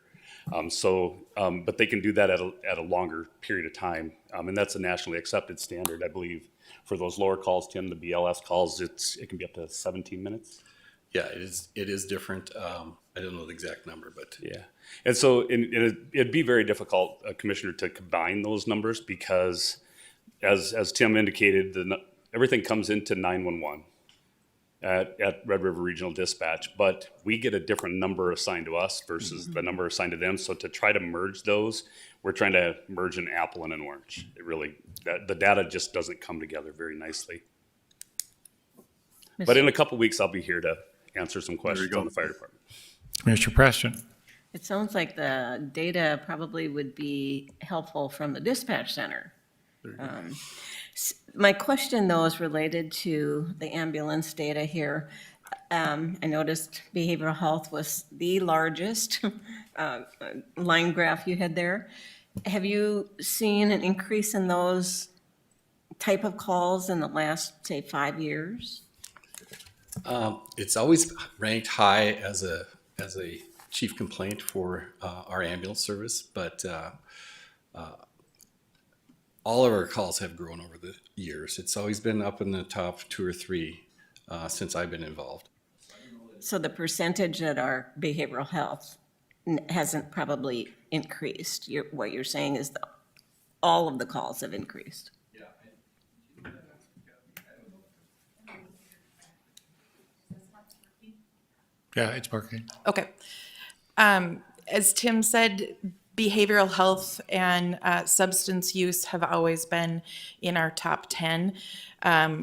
But they can do that at a longer period of time. And that's a nationally accepted standard, I believe. For those lower calls, Tim, the BLS calls, it can be up to 17 minutes. Yeah, it is different. I don't know the exact number, but yeah. And so it'd be very difficult, Commissioner, to combine those numbers because, as Tim indicated, everything comes into 911 at Red River Regional Dispatch, but we get a different number assigned to us versus the number assigned to them. So to try to merge those, we're trying to merge an apple and an orange. The data just doesn't come together very nicely. But in a couple weeks, I'll be here to answer some questions on the fire department. Commissioner Preston. It sounds like the data probably would be helpful from the dispatch center. My question, though, is related to the ambulance data here. I noticed behavioral health was the largest line graph you had there. Have you seen an increase in those type of calls in the last, say, 5 years? It's always ranked high as a chief complaint for our ambulance service, but all of our calls have grown over the years. It's always been up in the top 2 or 3 since I've been involved. So the percentage that are behavioral health hasn't probably increased. What you're saying is all of the calls have increased. Yeah, it's working. Okay. As Tim said, behavioral health and substance use have always been in our top 10.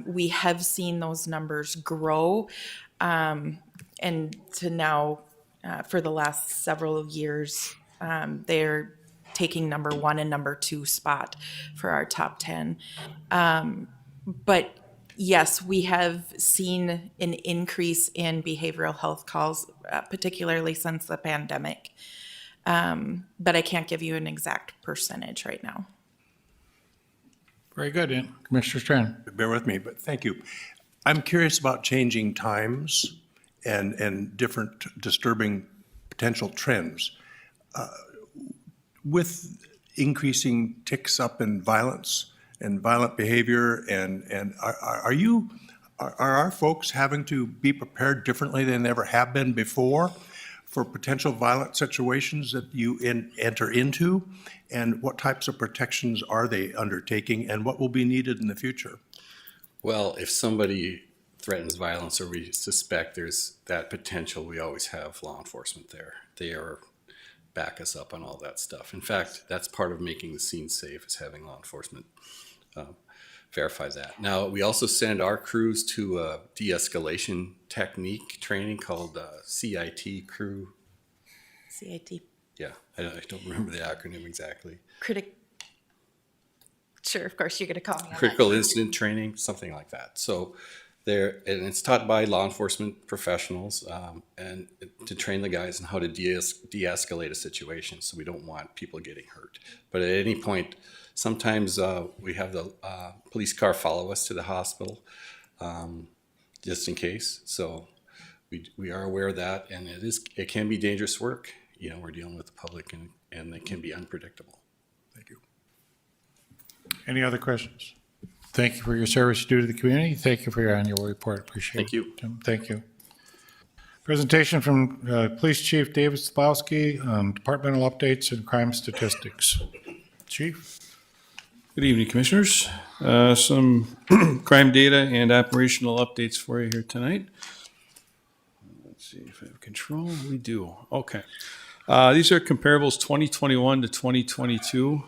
We have seen those numbers grow, and to now, for the last several years, they're taking number 1 and number 2 spot for our top 10. But yes, we have seen an increase in behavioral health calls, particularly since the pandemic. But I can't give you an exact percentage right now. Very good. Commissioner Strand. Bear with me, but thank you. I'm curious about changing times and different disturbing potential trends. With increasing ticks up in violence and violent behavior, and are our folks having to be prepared differently than they ever have been before for potential violent situations that you enter into? And what types of protections are they undertaking, and what will be needed in the future? Well, if somebody threatens violence or we suspect there's that potential, we always have law enforcement there. They back us up on all that stuff. In fact, that's part of making the scene safe, is having law enforcement verify that. Now, we also send our crews to a de-escalation technique training called CIT crew. CIT. Yeah, I don't remember the acronym exactly. Sure, of course, you're going to call me on that. Critical incident training, something like that. So and it's taught by law enforcement professionals, and to train the guys on how to de-escalate a situation, so we don't want people getting hurt. But at any point, sometimes we have the police car follow us to the hospital, just in case. So we are aware of that, and it can be dangerous work. We're dealing with the public, and it can be unpredictable. Thank you. Any other questions? Thank you for your service you do to the community. Thank you for your annual report. Appreciate it. Thank you. Tim, thank you. Presentation from Police Chief David Slabowski on departmental updates and crime statistics. Chief. Good evening, Commissioners. Some crime data and operational updates for you here tonight. Let's see if I have control. We do. Okay. These are comparables 2021 to 2022.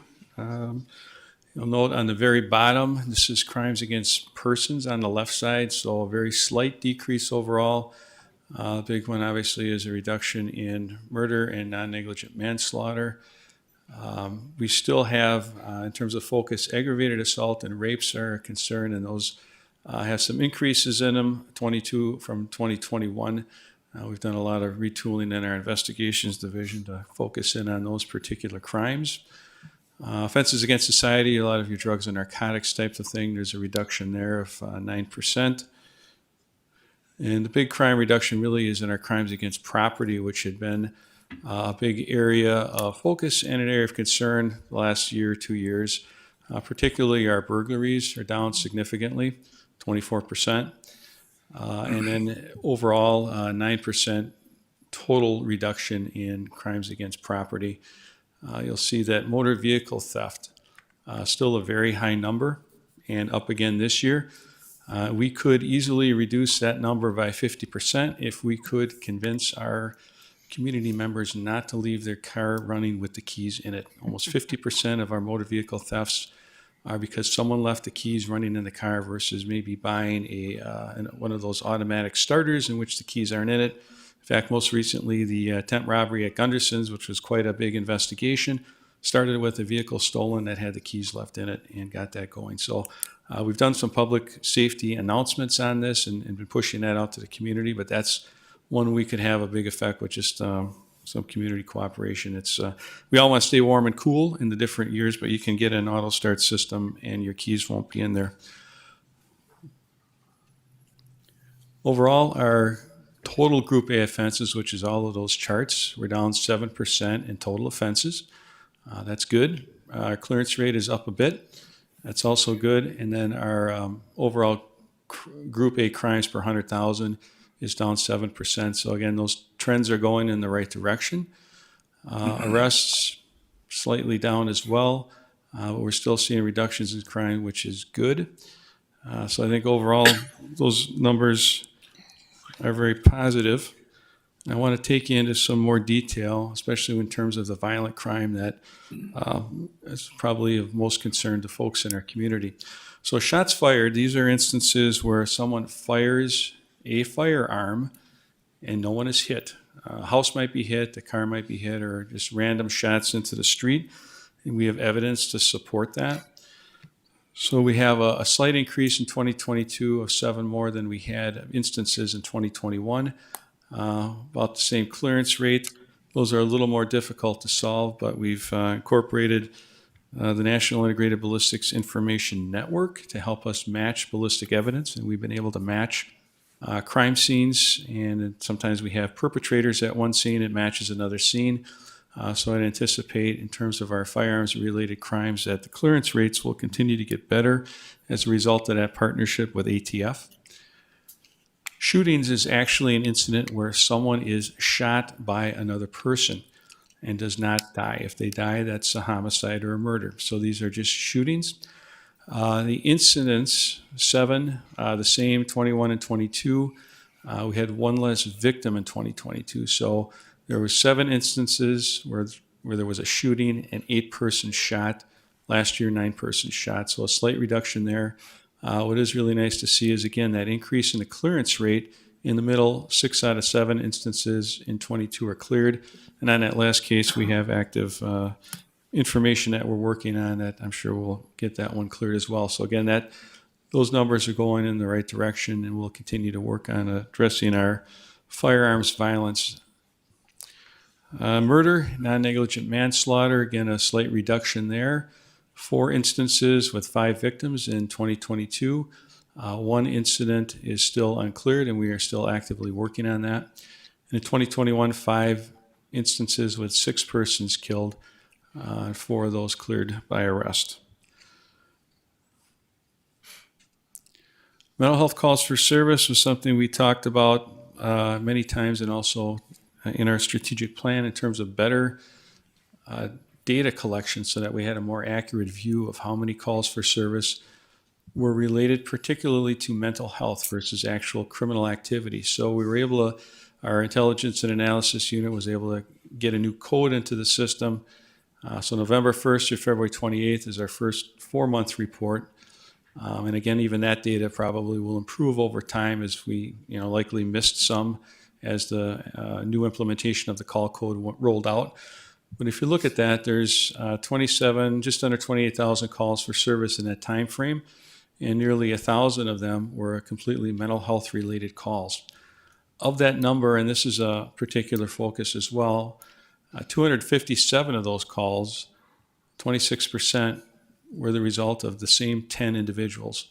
You'll note on the very bottom, this is crimes against persons on the left side, so a very slight decrease overall. The big one, obviously, is a reduction in murder and non-negligent manslaughter. We still have, in terms of focus, aggravated assault and rapes are a concern, and those have some increases in them, 22 from 2021. We've done a lot of retooling in our investigations division to focus in on those particular crimes. Offenses against society, a lot of your drugs and narcotics types of thing, there's a reduction there of 9%. And the big crime reduction really is in our crimes against property, which had been a big area of focus and an area of concern the last year, 2 years. Particularly our burglaries are down significantly, 24%. And then overall, 9% total reduction in crimes against property. You'll see that motor vehicle theft, still a very high number and up again this year. We could easily reduce that number by 50% if we could convince our community members not to leave their car running with the keys in it. Almost 50% of our motor vehicle thefts are because someone left the keys running in the car versus maybe buying one of those automatic starters in which the keys aren't in it. In fact, most recently, the attempt robbery at Gunderson's, which was quite a big investigation, started with a vehicle stolen that had the keys left in it and got that going. So we've done some public safety announcements on this and been pushing that out to the community, but that's one we could have a big effect with just some community cooperation. We all want to stay warm and cool in the different years, but you can get an auto start system and your keys won't be in there. Overall, our total Group A offenses, which is all of those charts, we're down 7% in total offenses. That's good. Our clearance rate is up a bit. That's also good. And then our overall Group A crimes per 100,000 is down 7%. So again, those trends are going in the right direction. Arrests slightly down as well, but we're still seeing reductions in crime, which is good. So I think overall, those numbers are very positive. I want to take you into some more detail, especially in terms of the violent crime that is probably of most concern to folks in our community. So shots fired, these are instances where someone fires a firearm and no one is hit. A house might be hit, the car might be hit, or just random shots into the street. And we have evidence to support that. So we have a slight increase in 2022 of 7 more than we had instances in 2021. About the same clearance rate. Those are a little more difficult to solve, but we've incorporated the National Integrated Ballistics Information Network to help us match ballistic evidence, and we've been able to match crime scenes, and sometimes we have perpetrators at one scene, it matches another scene. So I'd anticipate in terms of our firearms-related crimes that the clearance rates will continue to get better as a result of that partnership with ATF. Shootings is actually an incident where someone is shot by another person and does not die. If they die, that's a homicide or a murder. So these are just shootings. The incidents, 7, the same, 21 and 22. We had 1 less victim in 2022. So there were 7 instances where there was a shooting and 8 persons shot. Last year, 9 persons shot. So a slight reduction there. What is really nice to see is, again, that increase in the clearance rate in the middle. 6 out of 7 instances in 22 are cleared. And on that last case, we have active information that we're working on that I'm sure we'll get that one cleared as well. So again, those numbers are going in the right direction, and we'll continue to work on addressing our firearms violence. Murder, non-negligent manslaughter, again, a slight reduction there. 4 instances with 5 victims in 2022. 1 incident is still uncleared, and we are still actively working on that. And in 2021, 5 instances with 6 persons killed, 4 of those cleared by arrest. Mental health calls for service was something we talked about many times, and also in our strategic plan in terms of better data collection so that we had a more accurate view of how many calls for service were related particularly to mental health versus actual criminal activity. So we were able to, our intelligence and analysis unit was able to get a new code into the system. So November 1st to February 28th is our first 4-month report. And again, even that data probably will improve over time as we likely missed some as the new implementation of the call code rolled out. But if you look at that, there's 27, just under 28,000 calls for service in that time frame, and nearly 1,000 of them were completely mental health related calls. Of that number, and this is a particular focus as well, 257 of those calls, 26%, were the result of the same 10 individuals.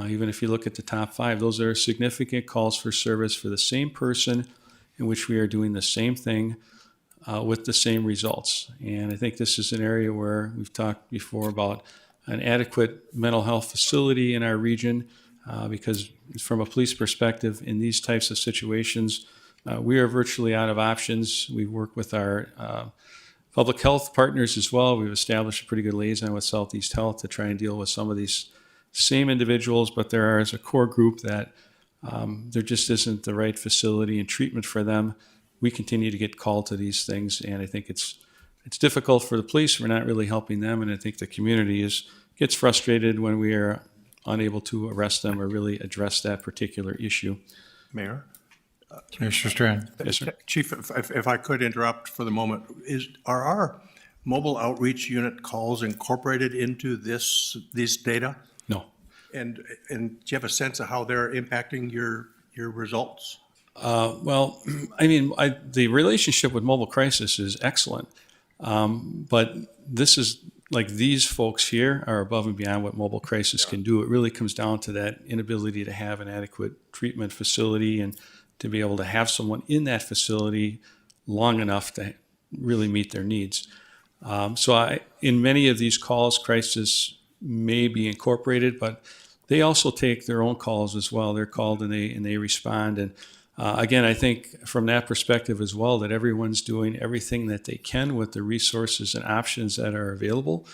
Even if you look at the top 5, those are significant calls for service for the same person in which we are doing the same thing with the same results. And I think this is an area where we've talked before about an adequate mental health facility in our region, because from a police perspective, in these types of situations, we are virtually out of options. We work with our public health partners as well. We've established a pretty good liaison with Southeast Health to try and deal with some of these same individuals, but there is a core group that there just isn't the right facility and treatment for them. We continue to get called to these things, and I think it's difficult for the police. We're not really helping them, and I think the community gets frustrated when we are unable to arrest them or really address that particular issue. Mayor? Commissioner Strand. Yes, sir. Chief, if I could interrupt for the moment, are our mobile outreach unit calls incorporated into these data? No. And do you have a sense of how they're impacting your results? Well, I mean, the relationship with mobile crisis is excellent, but this is like these folks here are above and beyond what mobile crisis can do. It really comes down to that inability to have an adequate treatment facility and to be able to have someone in that facility long enough to really meet their needs. In many of these calls, crisis may be incorporated, but they also take their own calls as well. They're called and they respond. And again, I think from that perspective as well, that everyone's doing everything that they can with the resources and options that are available.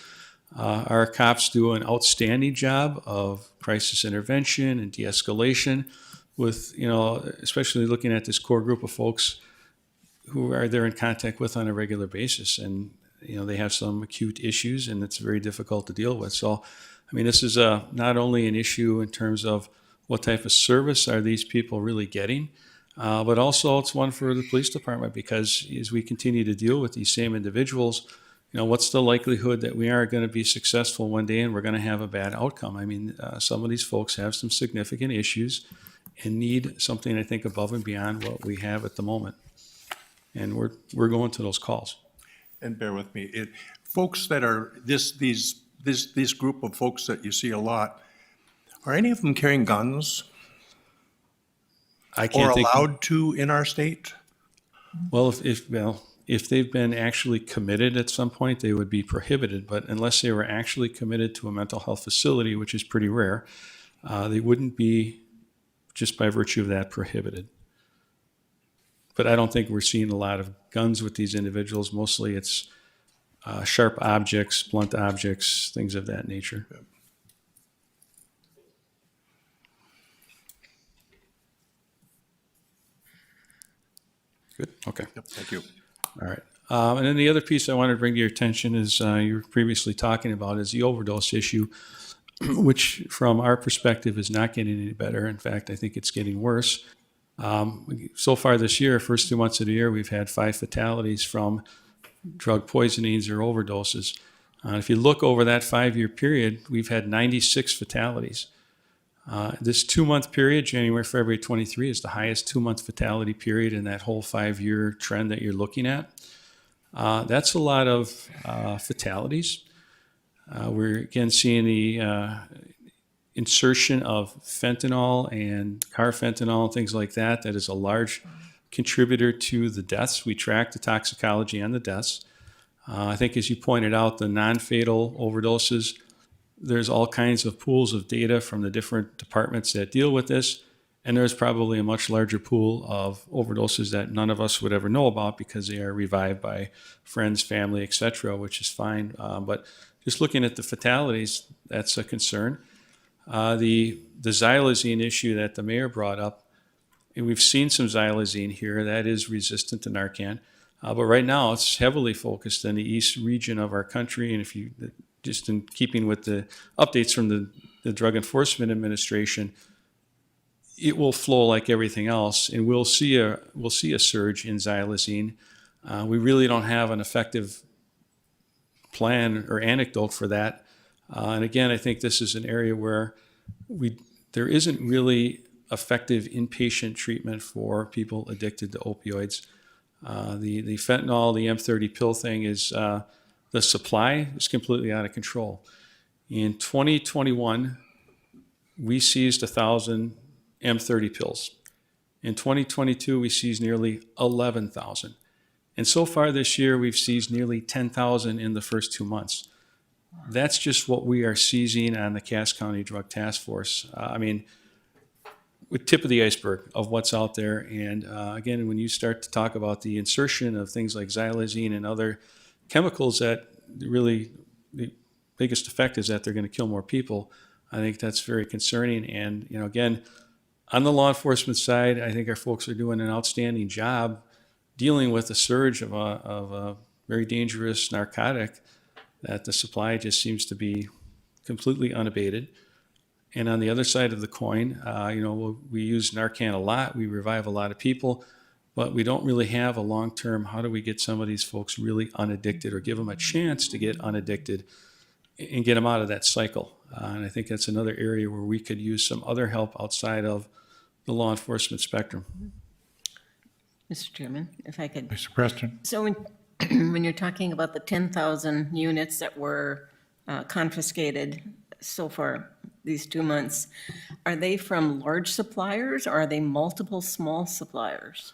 Our cops do an outstanding job of crisis intervention and de-escalation with, especially looking at this core group of folks who are they're in contact with on a regular basis. And, they have some acute issues and it's very difficult to deal with. So, I mean, this is not only an issue in terms of what type of service are these people really getting, but also it's one for the police department, because as we continue to deal with these same individuals, what's the likelihood that we are going to be successful one day and we're going to have a bad outcome? I mean, some of these folks have some significant issues and need something, I think, above and beyond what we have at the moment. And we're going to those calls. And bear with me, folks that are this group of folks that you see a lot, are any of them carrying guns? I can't think allowed to in our state? Well, if they've been actually committed at some point, they would be prohibited. But unless they were actually committed to a mental health facility, which is pretty rare, they wouldn't be, just by virtue of that, prohibited. But I don't think we're seeing a lot of guns with these individuals. Mostly it's sharp objects, blunt objects, things of that nature. Good. Okay. Yep, thank you. All right. And then the other piece I wanted to bring to your attention is you were previously talking about is the overdose issue, which from our perspective is not getting any better. In fact, I think it's getting worse. So far this year, first 2 months of the year, we've had 5 fatalities from drug poisonings or overdoses. If you look over that 5-year period, we've had 96 fatalities. This 2-month period, January, February 23, is the highest 2-month fatality period in that whole 5-year trend that you're looking at. That's a lot of fatalities. We're again seeing the insertion of fentanyl and carfentanil and things like that. That is a large contributor to the deaths. We track the toxicology and the deaths. I think, as you pointed out, the non-fatal overdoses, there's all kinds of pools of data from the different departments that deal with this, and there's probably a much larger pool of overdoses that none of us would ever know about because they are revived by friends, family, etc., which is fine. But just looking at the fatalities, that's a concern. The xylazine issue that the mayor brought up, and we've seen some xylazine here that is resistant to Narcan, but right now it's heavily focused in the east region of our country. And if you, just in keeping with the updates from the Drug Enforcement Administration, it will flow like everything else, and we'll see a surge in xylazine. We really don't have an effective plan or anecdote for that. And again, I think this is an area where there isn't really effective inpatient treatment for people addicted to opioids. The fentanyl, the M30 pill thing is, the supply is completely out of control. In 2021, we seized 1,000 M30 pills. In 2022, we seized nearly 11,000. And so far this year, we've seized nearly 10,000 in the first 2 months. That's just what we are seizing on the Cass County Drug Task Force. I mean, with tip of the iceberg of what's out there. And again, when you start to talk about the insertion of things like xylazine and other chemicals that really, the biggest effect is that they're going to kill more people, I think that's very concerning. And, you know, again, on the law enforcement side, I think our folks are doing an outstanding job dealing with the surge of a very dangerous narcotic that the supply just seems to be completely unabated. And on the other side of the coin, you know, we use Narcan a lot, we revive a lot of people, but we don't really have a long-term, how do we get some of these folks really unaddicted or give them a chance to get unaddicted and get them out of that cycle. And I think that's another area where we could use some other help outside of the law enforcement spectrum. Mr. Chairman, if I could. Mr. Preston? So when you're talking about the 10,000 units that were confiscated so far these 2 months, are they from large suppliers or are they multiple small suppliers?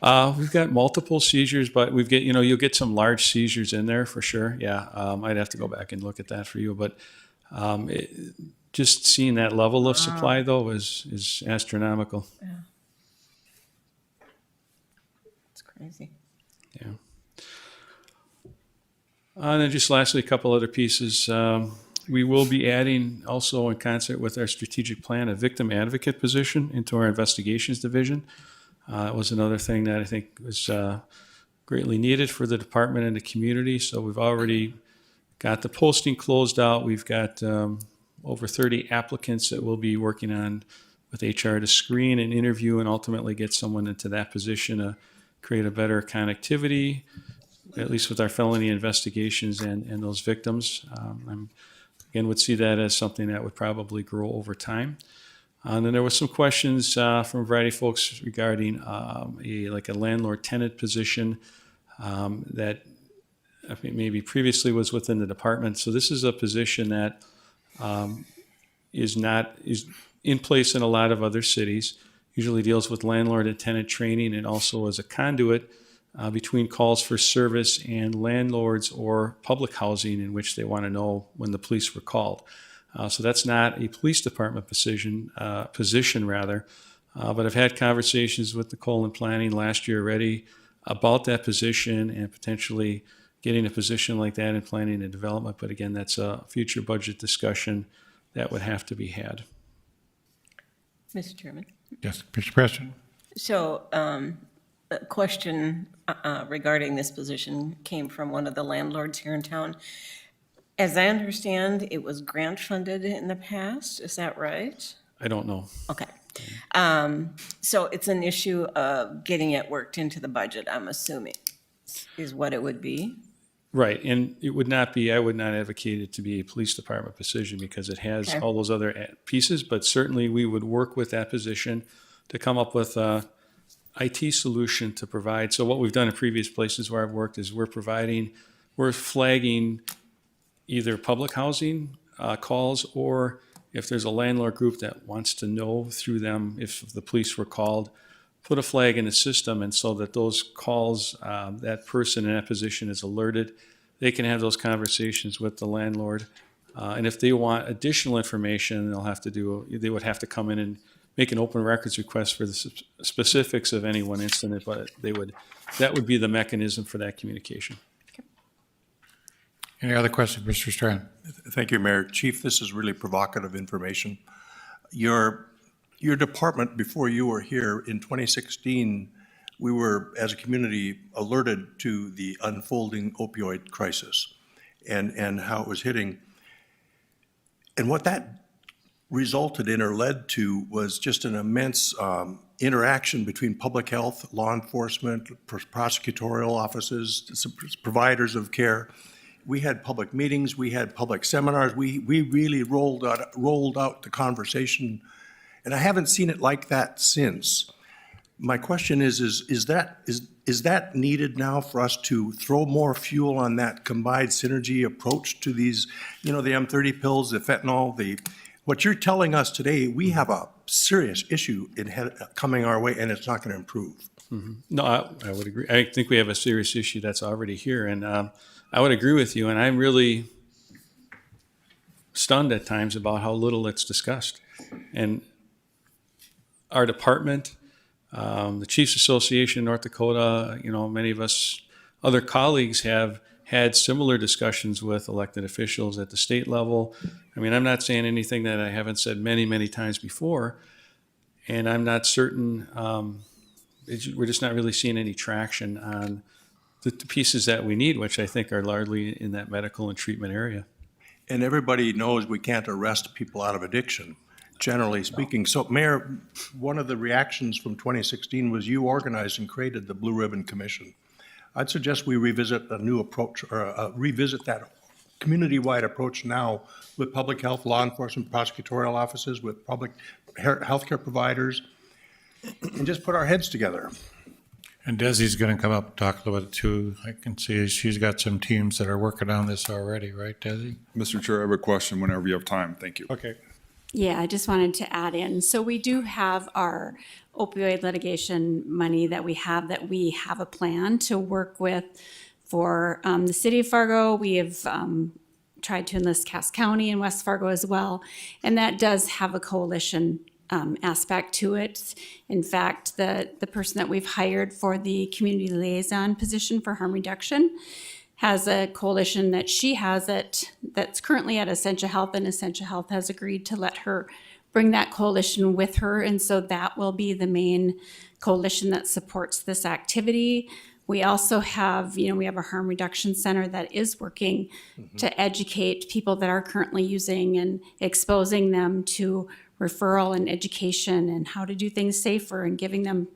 We've got multiple seizures, but we've got, you know, you'll get some large seizures in there for sure. Yeah, I'd have to go back and look at that for you, but just seeing that level of supply though is astronomical. Yeah. It's crazy. Yeah. And then just lastly, a couple other pieces. We will be adding also in concert with our strategic plan, a victim advocate position into our investigations division. It was another thing that I think was greatly needed for the department and the community. So we've already got the posting closed out. We've got over 30 applicants that we'll be working on with HR to screen and interview and ultimately get someone into that position to create a better connectivity, at least with our felony investigations and those victims. Again, would see that as something that would probably grow over time. And then there was some questions from a variety of folks regarding a landlord-tenant position that I think maybe previously was within the department. So this is a position that is in place in a lot of other cities. Usually deals with landlord and tenant training and also as a conduit between calls for service and landlords or public housing in which they want to know when the police were called. So that's not a police department position, but I've had conversations with Nicole in planning last year already about that position and potentially getting a position like that in planning and development. But again, that's a future budget discussion that would have to be had. Mr. Chairman. Yes, Mr. Preston? So a question regarding this position came from one of the landlords here in town. As I understand, it was grant funded in the past. Is that right? I don't know. Okay. So it's an issue of getting it worked into the budget, I'm assuming, is what it would be. Right, and it would not be, I would not advocate it to be a police department position because it has all those other pieces, but certainly we would work with that position to come up with a IT solution to provide. So what we've done in previous places where I've worked is we're flagging either public housing calls, or if there's a landlord group that wants to know through them if the police were called, put a flag in the system, and so that those calls, that person in that position is alerted. They can have those conversations with the landlord. And if they want additional information, they would have to come in and make an open records request for the specifics of any one incident, but that would be the mechanism for that communication. Any other questions, Mr. Strand? Thank you, Mayor. Chief, this is really provocative information. Your department, before you were here in 2016, we were, as a community, alerted to the unfolding opioid crisis and how it was hitting. And what that resulted in or led to was just an immense interaction between public health, law enforcement, prosecutorial offices, providers of care. We had public meetings, we had public seminars, we really rolled out the conversation, and I haven't seen it like that since. My question is that needed now for us to throw more fuel on that combined synergy approach to these, the M30 pills, the fentanyl, what you're telling us today, we have a serious issue coming our way, and it's not going to improve. Mm-hmm. No, I would agree. I think we have a serious issue that's already here, and I would agree with you, and I'm really stunned at times about how little it's discussed. And our department, the Chiefs Association in North Dakota, many of us other colleagues have had similar discussions with elected officials at the state level. I mean, I'm not saying anything that I haven't said many, many times before, and I'm not certain, we're just not really seeing any traction on the pieces that we need, which I think are largely in that medical and treatment area. And everybody knows we can't arrest people out of addiction, generally speaking. So, Mayor, one of the reactions from 2016 was you organized and created the Blue Ribbon Commission. I'd suggest we revisit a new approach, or revisit that community-wide approach now with public health, law enforcement, prosecutorial offices, with public healthcare providers, and just put our heads together. And Desi's going to come up and talk a little bit too. I can see she's got some teams that are working on this already, right, Desi? Mr. Chair, I have a question whenever you have time. Thank you. Okay. Yeah, I just wanted to add in. So we do have our opioid litigation money that we have a plan to work with for the city of Fargo. We have tried to enlist Cass County and West Fargo as well. And that does have a coalition aspect to it. In fact, the person that we've hired for the community liaison position for harm reduction has a coalition that she has that's currently at Essentia Health, and Essentia Health has agreed to let her bring that coalition with her. And so that will be the main coalition that supports this activity. We also have, we have a harm reduction center that is working to educate people that are currently using and exposing them to referral and education and how to do things safer and giving them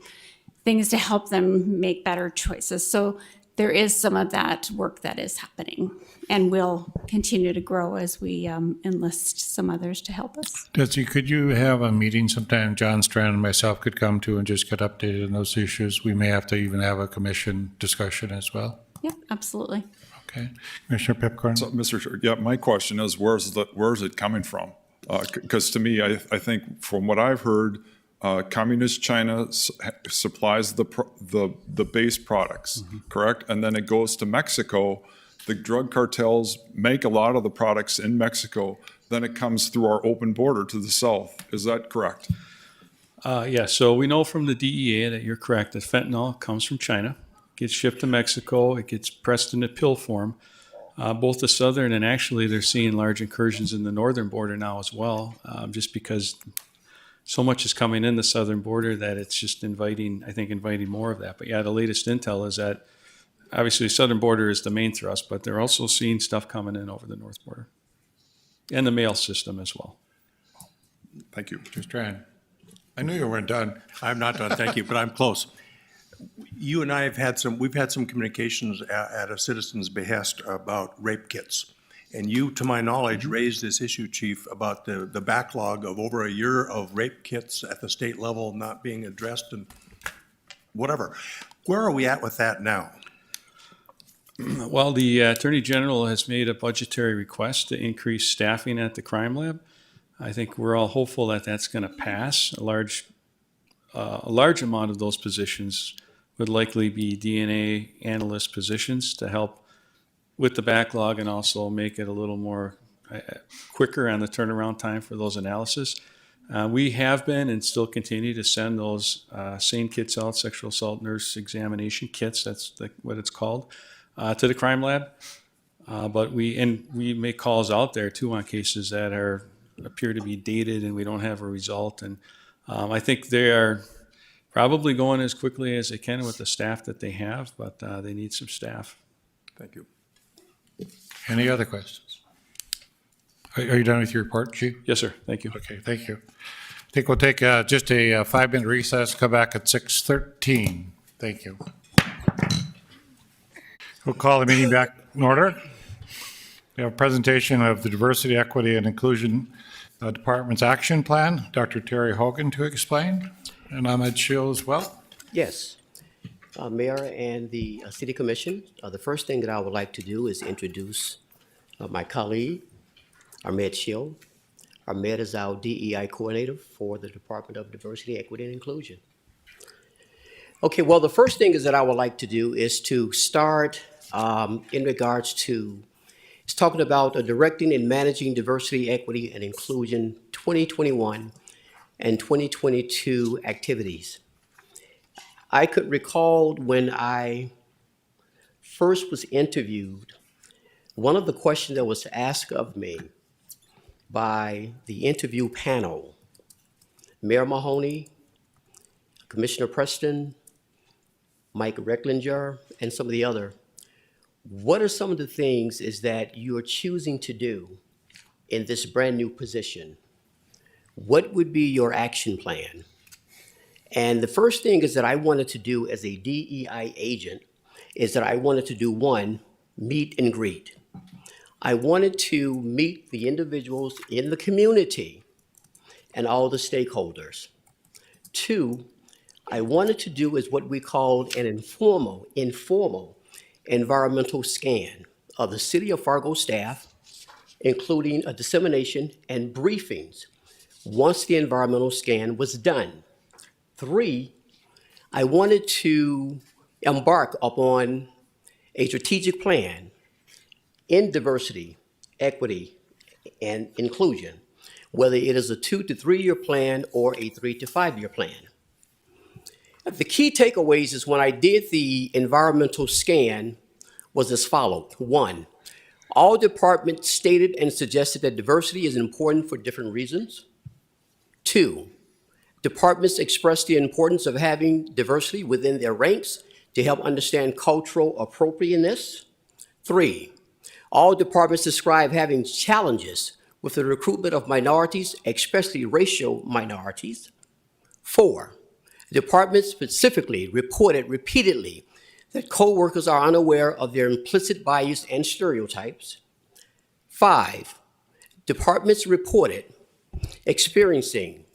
things to help them make better choices. So there is some of that work that is happening and will continue to grow as we enlist some others to help us. Desi, could you have a meeting sometime John Strand and myself could come to and just get updated on those issues? We may have to even have a commission discussion as well. Yeah, absolutely. Okay. Commissioner Pipcorn? So, Mr. Chair, yeah, my question is, where's it coming from? Because to me, I think from what I've heard, Communist China supplies the base products, correct? And then it goes to Mexico. The drug cartels make a lot of the products in Mexico. Then it comes through our open border to the south. Is that correct? Yeah, so we know from the DEA that you're correct, that fentanyl comes from China, gets shipped to Mexico, it gets pressed into pill form. Both the southern and actually they're seeing large incursions in the northern border now as well, just because so much is coming in the southern border that it's just inviting more of that. But yeah, the latest intel is that obviously the southern border is the main thrust, but they're also seeing stuff coming in over the north border and the mail system as well. Thank you. Mr. Strand. I knew you weren't done. I'm not done, thank you, but I'm close. You and I we've had some communications at a citizen's behest about rape kits. And you, to my knowledge, raised this issue, Chief, about the backlog of over a year of rape kits at the state level not being addressed and whatever. Where are we at with that now? Well, the Attorney General has made a budgetary request to increase staffing at the crime lab. I think we're all hopeful that that's going to pass. A large amount of those positions would likely be DNA analyst positions to help with the backlog and also make it a little more quicker on the turnaround time for those analysis. We have been and still continue to send those SANE kits out, sexual assault nurse examination kits, that's what it's called, to the crime lab. But we make calls out there too on cases that appear to be dated and we don't have a result. And I think they are probably going as quickly as they can with the staff that they have, but they need some staff. Thank you. Any other questions? Are you done with your report, Chief? Yes, sir. Thank you. Okay, thank you. I think we'll take just a 5-minute recess, come back at 6:13. Thank you. We'll call the meeting back in order. We have a presentation of the Diversity, Equity, and Inclusion Department's action plan. Dr. Terry Hogan to explain, and Ahmed Shil as well. Yes. Mayor and the City Commission, the first thing that I would like to do is introduce my colleague, Ahmed Shil. Ahmed is our DEI coordinator for the Department of Diversity, Equity, and Inclusion. Okay, well, the first thing is that I would like to do is to start in regards to, it's talking about directing and managing diversity, equity, and inclusion 2021 and 2022 activities. I could recall when I first was interviewed, one of the questions that was asked of me by the interview panel, Mayor Mahoney, Commissioner Preston, Mike Recklinger, and some of the other, what are some of the things is that you are choosing to do in this brand new position? What would be your action plan? And the first thing is that I wanted to do as a DEI agent is that I wanted to do one, meet and greet. I wanted to meet the individuals in the community and all the stakeholders. Two, I wanted to do is what we called an informal environmental scan of the City of Fargo staff, including a dissemination and briefings once the environmental scan was done. Three, I wanted to embark upon a strategic plan in diversity, equity, and inclusion, whether it is a 2 to 3 year plan or a 3 to 5 year plan. The key takeaways is when I did the environmental scan was as follows. One, all departments stated and suggested that diversity is important for different reasons. Two, departments expressed the importance of having diversity within their ranks to help understand cultural appropriateness. Three, all departments describe having challenges with the recruitment of minorities, especially racial minorities. Four, departments specifically reported repeatedly that coworkers are unaware of their implicit bias and stereotypes. Five, departments reported experiencing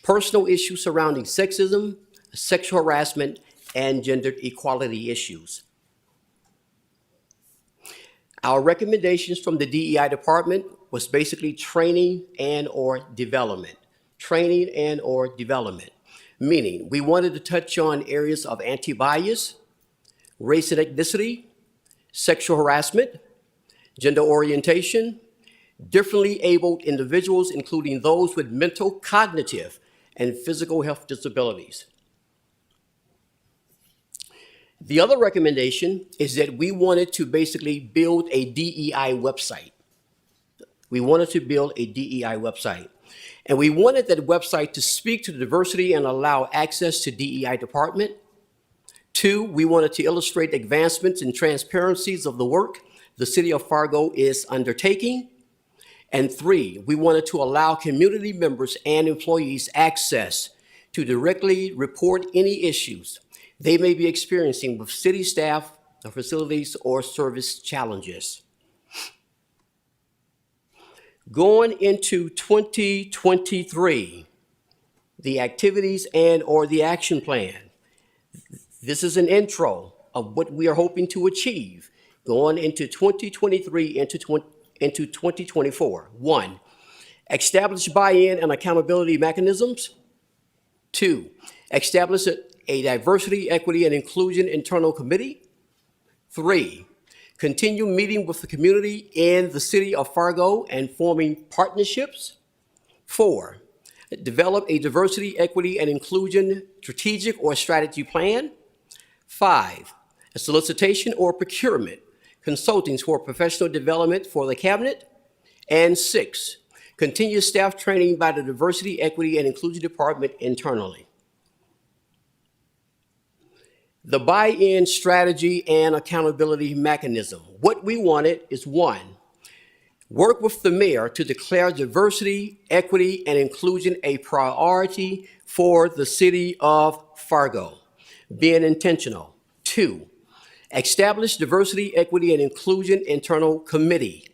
personal issues surrounding sexism, sexual harassment, and gender equality issues. Our recommendations from the DEI department was basically training and or development. Training and or development, meaning we wanted to touch on areas of anti-bias, race and ethnicity, sexual harassment, gender orientation, differently abled individuals, including those with mental, cognitive, and physical health disabilities. The other recommendation is that we wanted to basically build a DEI website. We wanted to build a DEI website. And we wanted that website to speak to diversity and allow access to DEI department. Two, we wanted to illustrate advancements and transparencies of the work the City of Fargo is undertaking. And three, we wanted to allow community members and employees access to directly report any issues they may be experiencing with city staff, the facilities, or service challenges. Going into 2023, the activities and or the action plan. This is an intro of what we are hoping to achieve going into 2023 into 2024. One, establish buy-in and accountability mechanisms. Two, establish a diversity, equity, and inclusion internal committee. Three, continue meeting with the community in the City of Fargo and forming partnerships. Four, develop a diversity, equity, and inclusion strategic or strategy plan. Five, a solicitation or procurement, consulting for professional development for the cabinet. And six, continue staff training by the Diversity, Equity, and Inclusion Department internally. The buy-in strategy and accountability mechanism. What we wanted is one, Work with the mayor to declare diversity, equity, and inclusion a priority for the city of Fargo. Being intentional. 2, establish diversity, equity, and inclusion internal committee.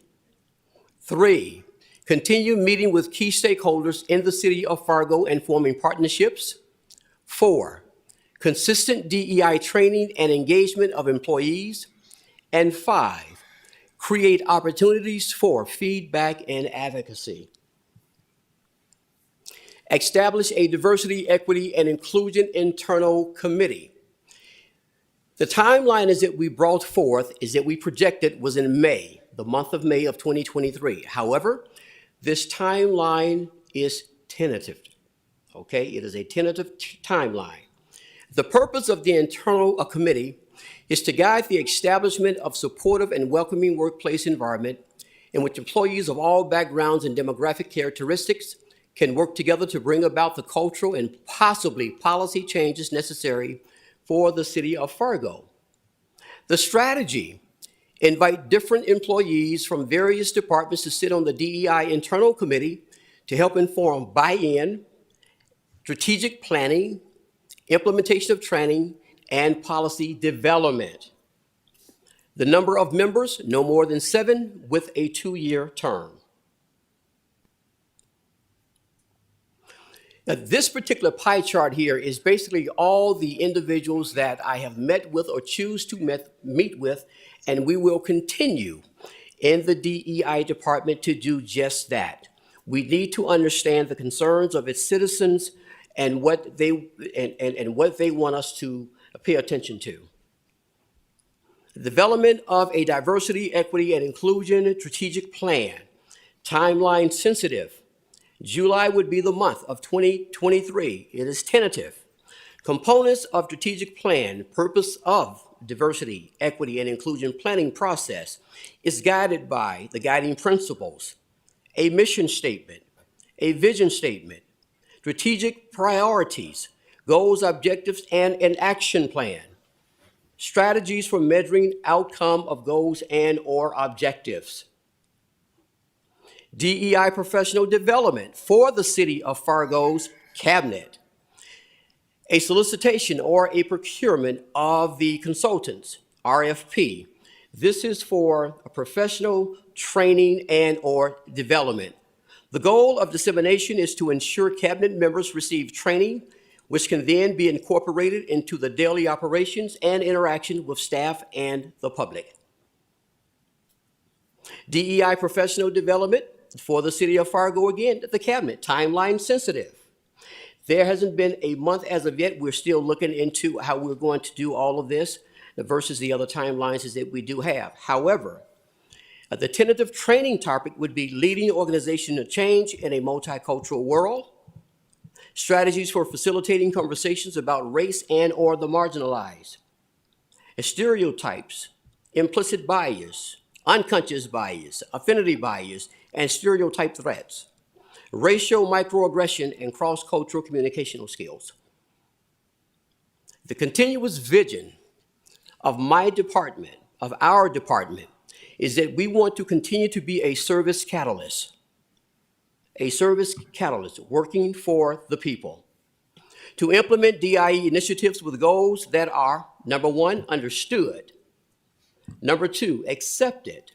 3, continue meeting with key stakeholders in the city of Fargo and forming partnerships. 4, consistent DEI training and engagement of employees. And 5, create opportunities for feedback and advocacy. Establish a diversity, equity, and inclusion internal committee. The timeline is that we brought forth, is that we projected was in May, the month of May of 2023. However, this timeline is tentative, okay? It is a tentative timeline. The purpose of the internal committee is to guide the establishment of supportive and welcoming workplace environment in which employees of all backgrounds and demographic characteristics can work together to bring about the cultural and possibly policy changes necessary for the city of Fargo. The strategy: invite different employees from various departments to sit on the DEI internal committee to help inform buy-in, strategic planning, implementation of training, and policy development. The number of members, no more than 7, with a 2-year term. Now, this particular pie chart here is basically all the individuals that I have met with or choose to meet with, and we will continue in the DEI department to do just that. We need to understand the concerns of its citizens and what they want us to pay attention to. Development of a diversity, equity, and inclusion strategic plan. Timeline sensitive. July would be the month of 2023. It is tentative. Components of strategic plan. Purpose of diversity, equity, and inclusion planning process is guided by the guiding principles, a mission statement, a vision statement, strategic priorities, goals, objectives, and an action plan. Strategies for measuring outcome of goals and/or objectives. DEI professional development for the city of Fargo's cabinet. A solicitation or a procurement of the consultants, RFP. This is for a professional training and/or development. The goal of dissemination is to ensure cabinet members receive training, which can then be incorporated into the daily operations and interaction with staff and the public. DEI professional development for the city of Fargo, again, the cabinet, timeline sensitive. There hasn't been a month as of yet. We're still looking into how we're going to do all of this versus the other timelines is that we do have. However, the tentative training topic would be leading organizational change in a multicultural world, strategies for facilitating conversations about race and/or the marginalized, stereotypes, implicit bias, unconscious bias, affinity bias, and stereotype threats, racial microaggression, and cross-cultural communicational skills. The continuous vision of my department, of our department, is that we want to continue to be a service catalyst working for the people, to implement DIE initiatives with goals that are, number 1, understood, number 2, accepted,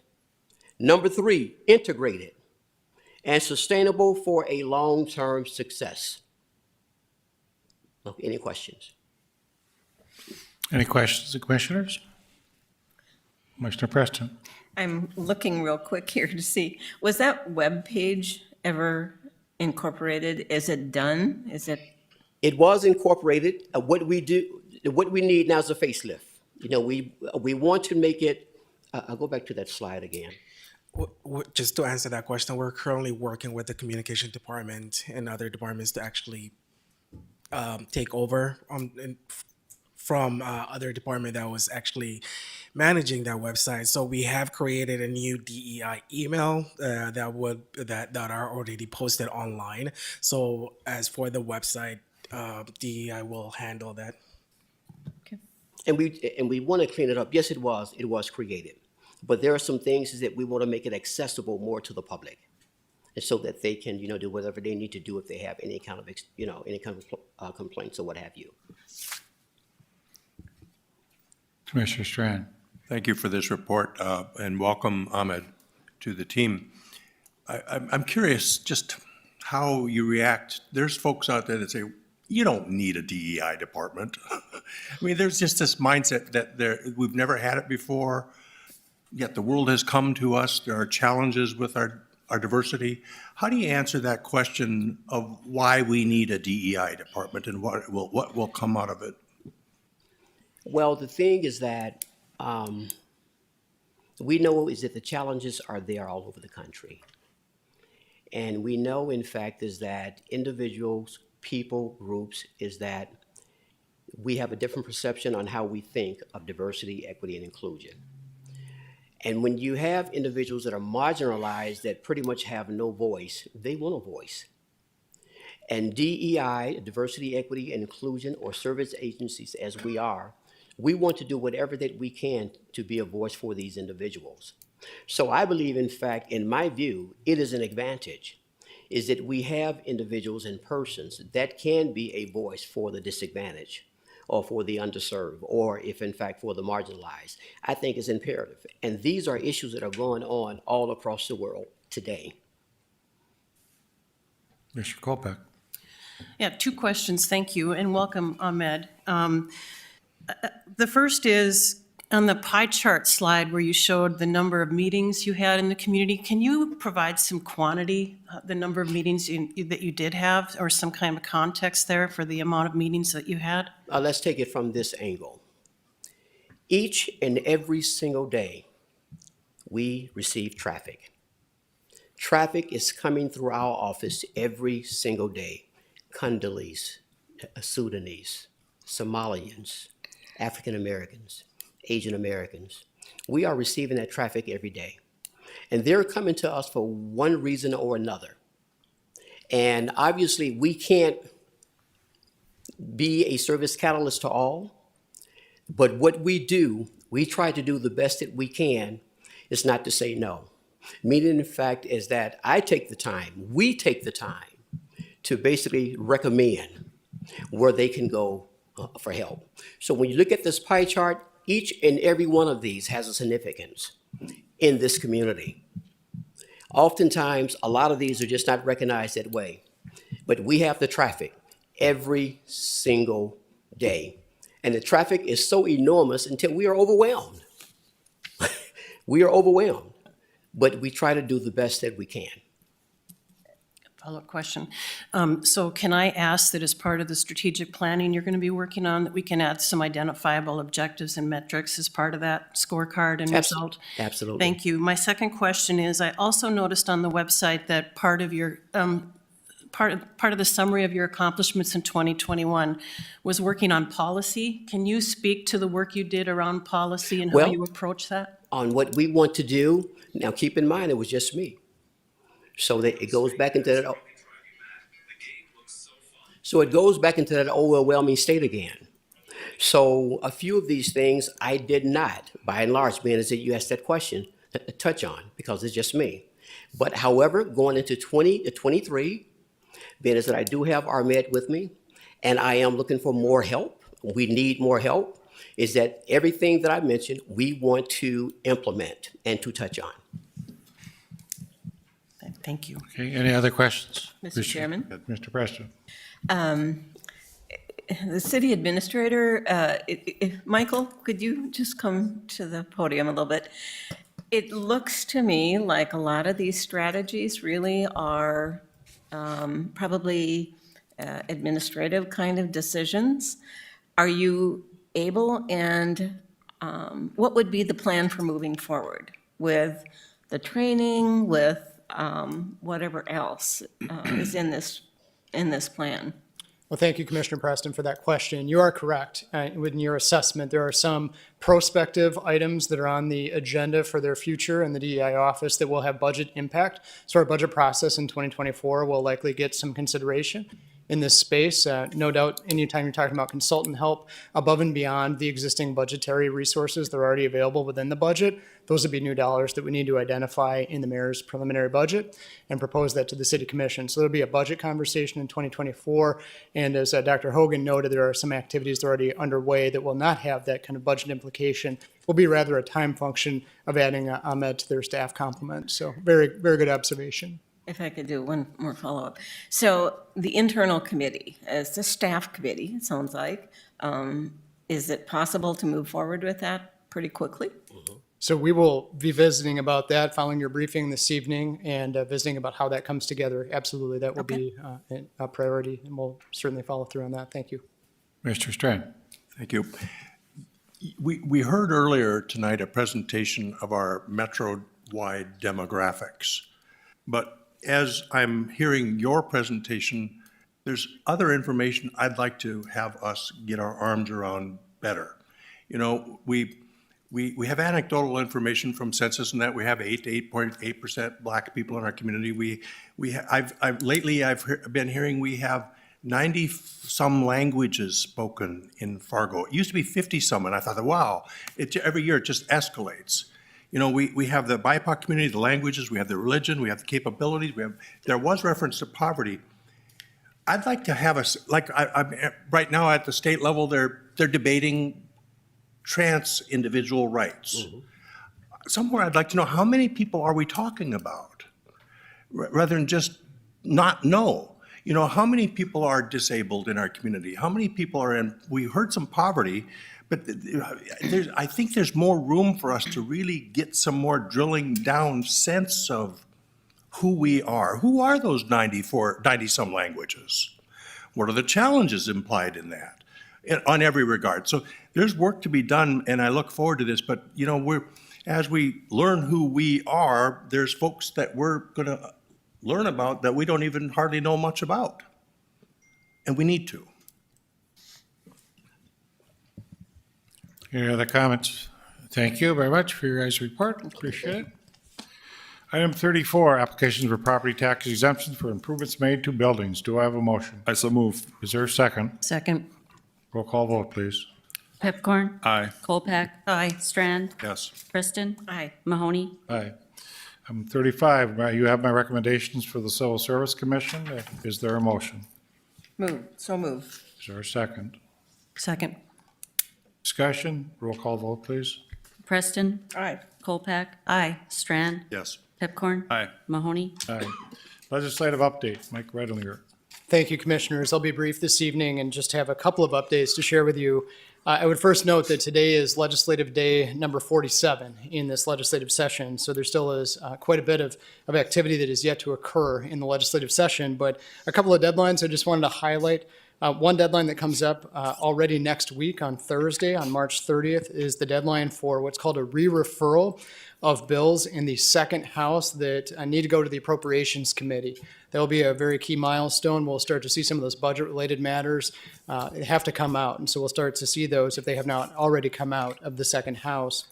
number 3, integrated, and sustainable for a long-term success. Any questions? Any questions, the commissioners? Commissioner Preston. I'm looking real quick here to see, was that web page ever incorporated? Is it done? Is it? It was incorporated. What we need now is a facelift. You know, we want to make it, I'll go back to that slide again. Just to answer that question, we're currently working with the communication department and other departments to actually take over from other department that was actually managing that website. So we have created a new DEI email that are already posted online. So as for the website, DEI will handle that. And we want to clean it up. Yes, it was created. But there are some things is that we want to make it accessible more to the public, and so that they can, do whatever they need to do if they have any kind of, any kind of complaints or what have you. Commissioner Strand. Thank you for this report, and welcome, Ahmed, to the team. I'm curious just how you react. There's folks out there that say, you don't need a DEI department. I mean, there's just this mindset that we've never had it before, yet the world has come to us. There are challenges with our diversity. How do you answer that question of why we need a DEI department and what will come out of it? Well, the thing is that we know is that the challenges are there all over the country. And we know, in fact, is that individuals, people, groups, is that we have a different perception on how we think of diversity, equity, and inclusion. And when you have individuals that are marginalized, that pretty much have no voice, they want a voice. And DEI, diversity, equity, and inclusion, or service agencies as we are, we want to do whatever that we can to be a voice for these individuals. So I believe, in fact, in my view, it is an advantage, is that we have individuals and persons that can be a voice for the disadvantaged, or for the underserved, or if in fact for the marginalized. I think it's imperative. And these are issues that are going on all across the world today. Mr. Kolpeck. Yeah, two questions. Thank you, and welcome, Ahmed. The first is, on the pie chart slide where you showed the number of meetings you had in the community, can you provide some quantity, the number of meetings that you did have, or some kind of context there for the amount of meetings that you had? Let's take it from this angle. Each and every single day, we receive traffic. Traffic is coming through our office every single day. Congolese, Sudanese, Somalians, African Americans, Asian Americans. We are receiving that traffic every day. And they're coming to us for one reason or another. And obviously, we can't be a service catalyst to all, but what we do, we try to do the best that we can, is not to say no. Meaning, in fact, is that I take the time, we take the time to basically recommend where they can go for help. So when you look at this pie chart, each and every one of these has a significance in this community. Oftentimes, a lot of these are just not recognized that way, but we have the traffic every single day. And the traffic is so enormous until we are overwhelmed. We are overwhelmed, but we try to do the best that we can. Follow-up question. So can I ask that as part of the strategic planning you're going to be working on, that we can add some identifiable objectives and metrics as part of that scorecard and result? Absolutely. Thank you. My second question is, I also noticed on the website that part of your part of the summary of your accomplishments in 2021 was working on policy. Can you speak to the work you did around policy and how you approach that? On what we want to do, now keep in mind, it was just me. So that it goes back into that. So it goes back into that overwhelming state again. So a few of these things I did not, by and large, being as that you asked that question, touch on, because it's just me. But however, going into 2023, being as that I do have Ahmed with me, and I am looking for more help, we need more help, is that everything that I mentioned, we want to implement and to touch on. Thank you. Okay, any other questions? Mr. Chairman? Mr. Preston. The city administrator, Michael, could you just come to the podium a little bit? It looks to me like a lot of these strategies really are probably administrative kind of decisions. Are you able, and what would be the plan for moving forward with the training, with whatever else is in this plan? Well, thank you, Commissioner Preston, for that question. You are correct. In your assessment, there are some prospective items that are on the agenda for their future in the DEI office that will have budget impact. So our budget process in 2024 will likely get some consideration. in this space. No doubt, anytime you're talking about consultant help above and beyond the existing budgetary resources that are already available within the budget, those would be new dollars that we need to identify in the mayor's preliminary budget and propose that to the city commission. So there'll be a budget conversation in 2024. And as Dr. Hogan noted, there are some activities that are already underway that will not have that kind of budget implication. Will be rather a time function of adding Ahmed to their staff complement. So very, very good observation. If I could do one more follow-up. So the internal committee, as the staff committee, it sounds like, is it possible to move forward with that pretty quickly? So we will be visiting about that following your briefing this evening and visiting about how that comes together. Absolutely, that will be a priority, and we'll certainly follow through on that. Thank you. Mr. Strand. Thank you. We heard earlier tonight a presentation of our metro-wide demographics. But as I'm hearing your presentation, there's other information I'd like to have us get our arms around better. You know, we have anecdotal information from census and that we have 8 to 8.8% Black people in our community. Lately I've been hearing we have 90-some languages spoken in Fargo. It used to be 50-some, and I thought, wow, every year it just escalates. You know, we have the BIPOC community, the languages, we have the religion, we have the capabilities, there was reference to poverty. I'd like to have right now at the state level, they're debating trans individual rights. Somewhere I'd like to know, how many people are we talking about? Rather than just not know. You know, how many people are disabled in our community? How many people are we heard some poverty, but I think there's more room for us to really get some more drilling down sense of who we are. Who are those 90-some languages? What are the challenges implied in that, on every regard? So there's work to be done, and I look forward to this, but you know, as we learn who we are, there's folks that we're gonna learn about that we don't even hardly know much about. And we need to. Any other comments? Thank you very much for your guys' report. Appreciate it. Item 34, applications for property tax exemptions for improvements made to buildings. Do I have a motion? I so move. Is there a second? Second. Roll call vote, please. Pepcorn? Aye. Colpack? Aye. Strand? Yes. Kristen? Aye. Mahoney? Aye. Item 35, you have my recommendations for the Civil Service Commission. Is there a motion? So move. Is there a second? Second. Discussion? Roll call vote, please. Preston? Aye. Colpack? Aye. Strand? Yes. Pepcorn? Aye. Mahoney? Aye. Legislative update, Mike Redlinger. Thank you, Commissioners. I'll be brief this evening and just have a couple of updates to share with you. I would first note that today is legislative day number 47 in this legislative session. So there still is quite a bit of activity that is yet to occur in the legislative session. But a couple of deadlines I just wanted to highlight. One deadline that comes up already next week on Thursday, on March 30th, is the deadline for what's called a re-referral of bills in the second house that need to go to the Appropriations Committee. That will be a very key milestone. We'll start to see some of those budget-related matters have to come out. And so we'll start to see those if they have not already come out of the second house.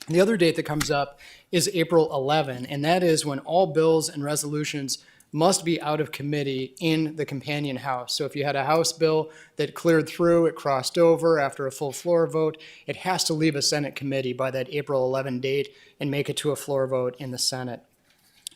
And the other date that comes up is April 11, and that is when all bills and resolutions must be out of committee in the companion house. So if you had a House bill that cleared through, it crossed over after a full floor vote, it has to leave a Senate committee by that April 11 date and make it to a floor vote in the Senate,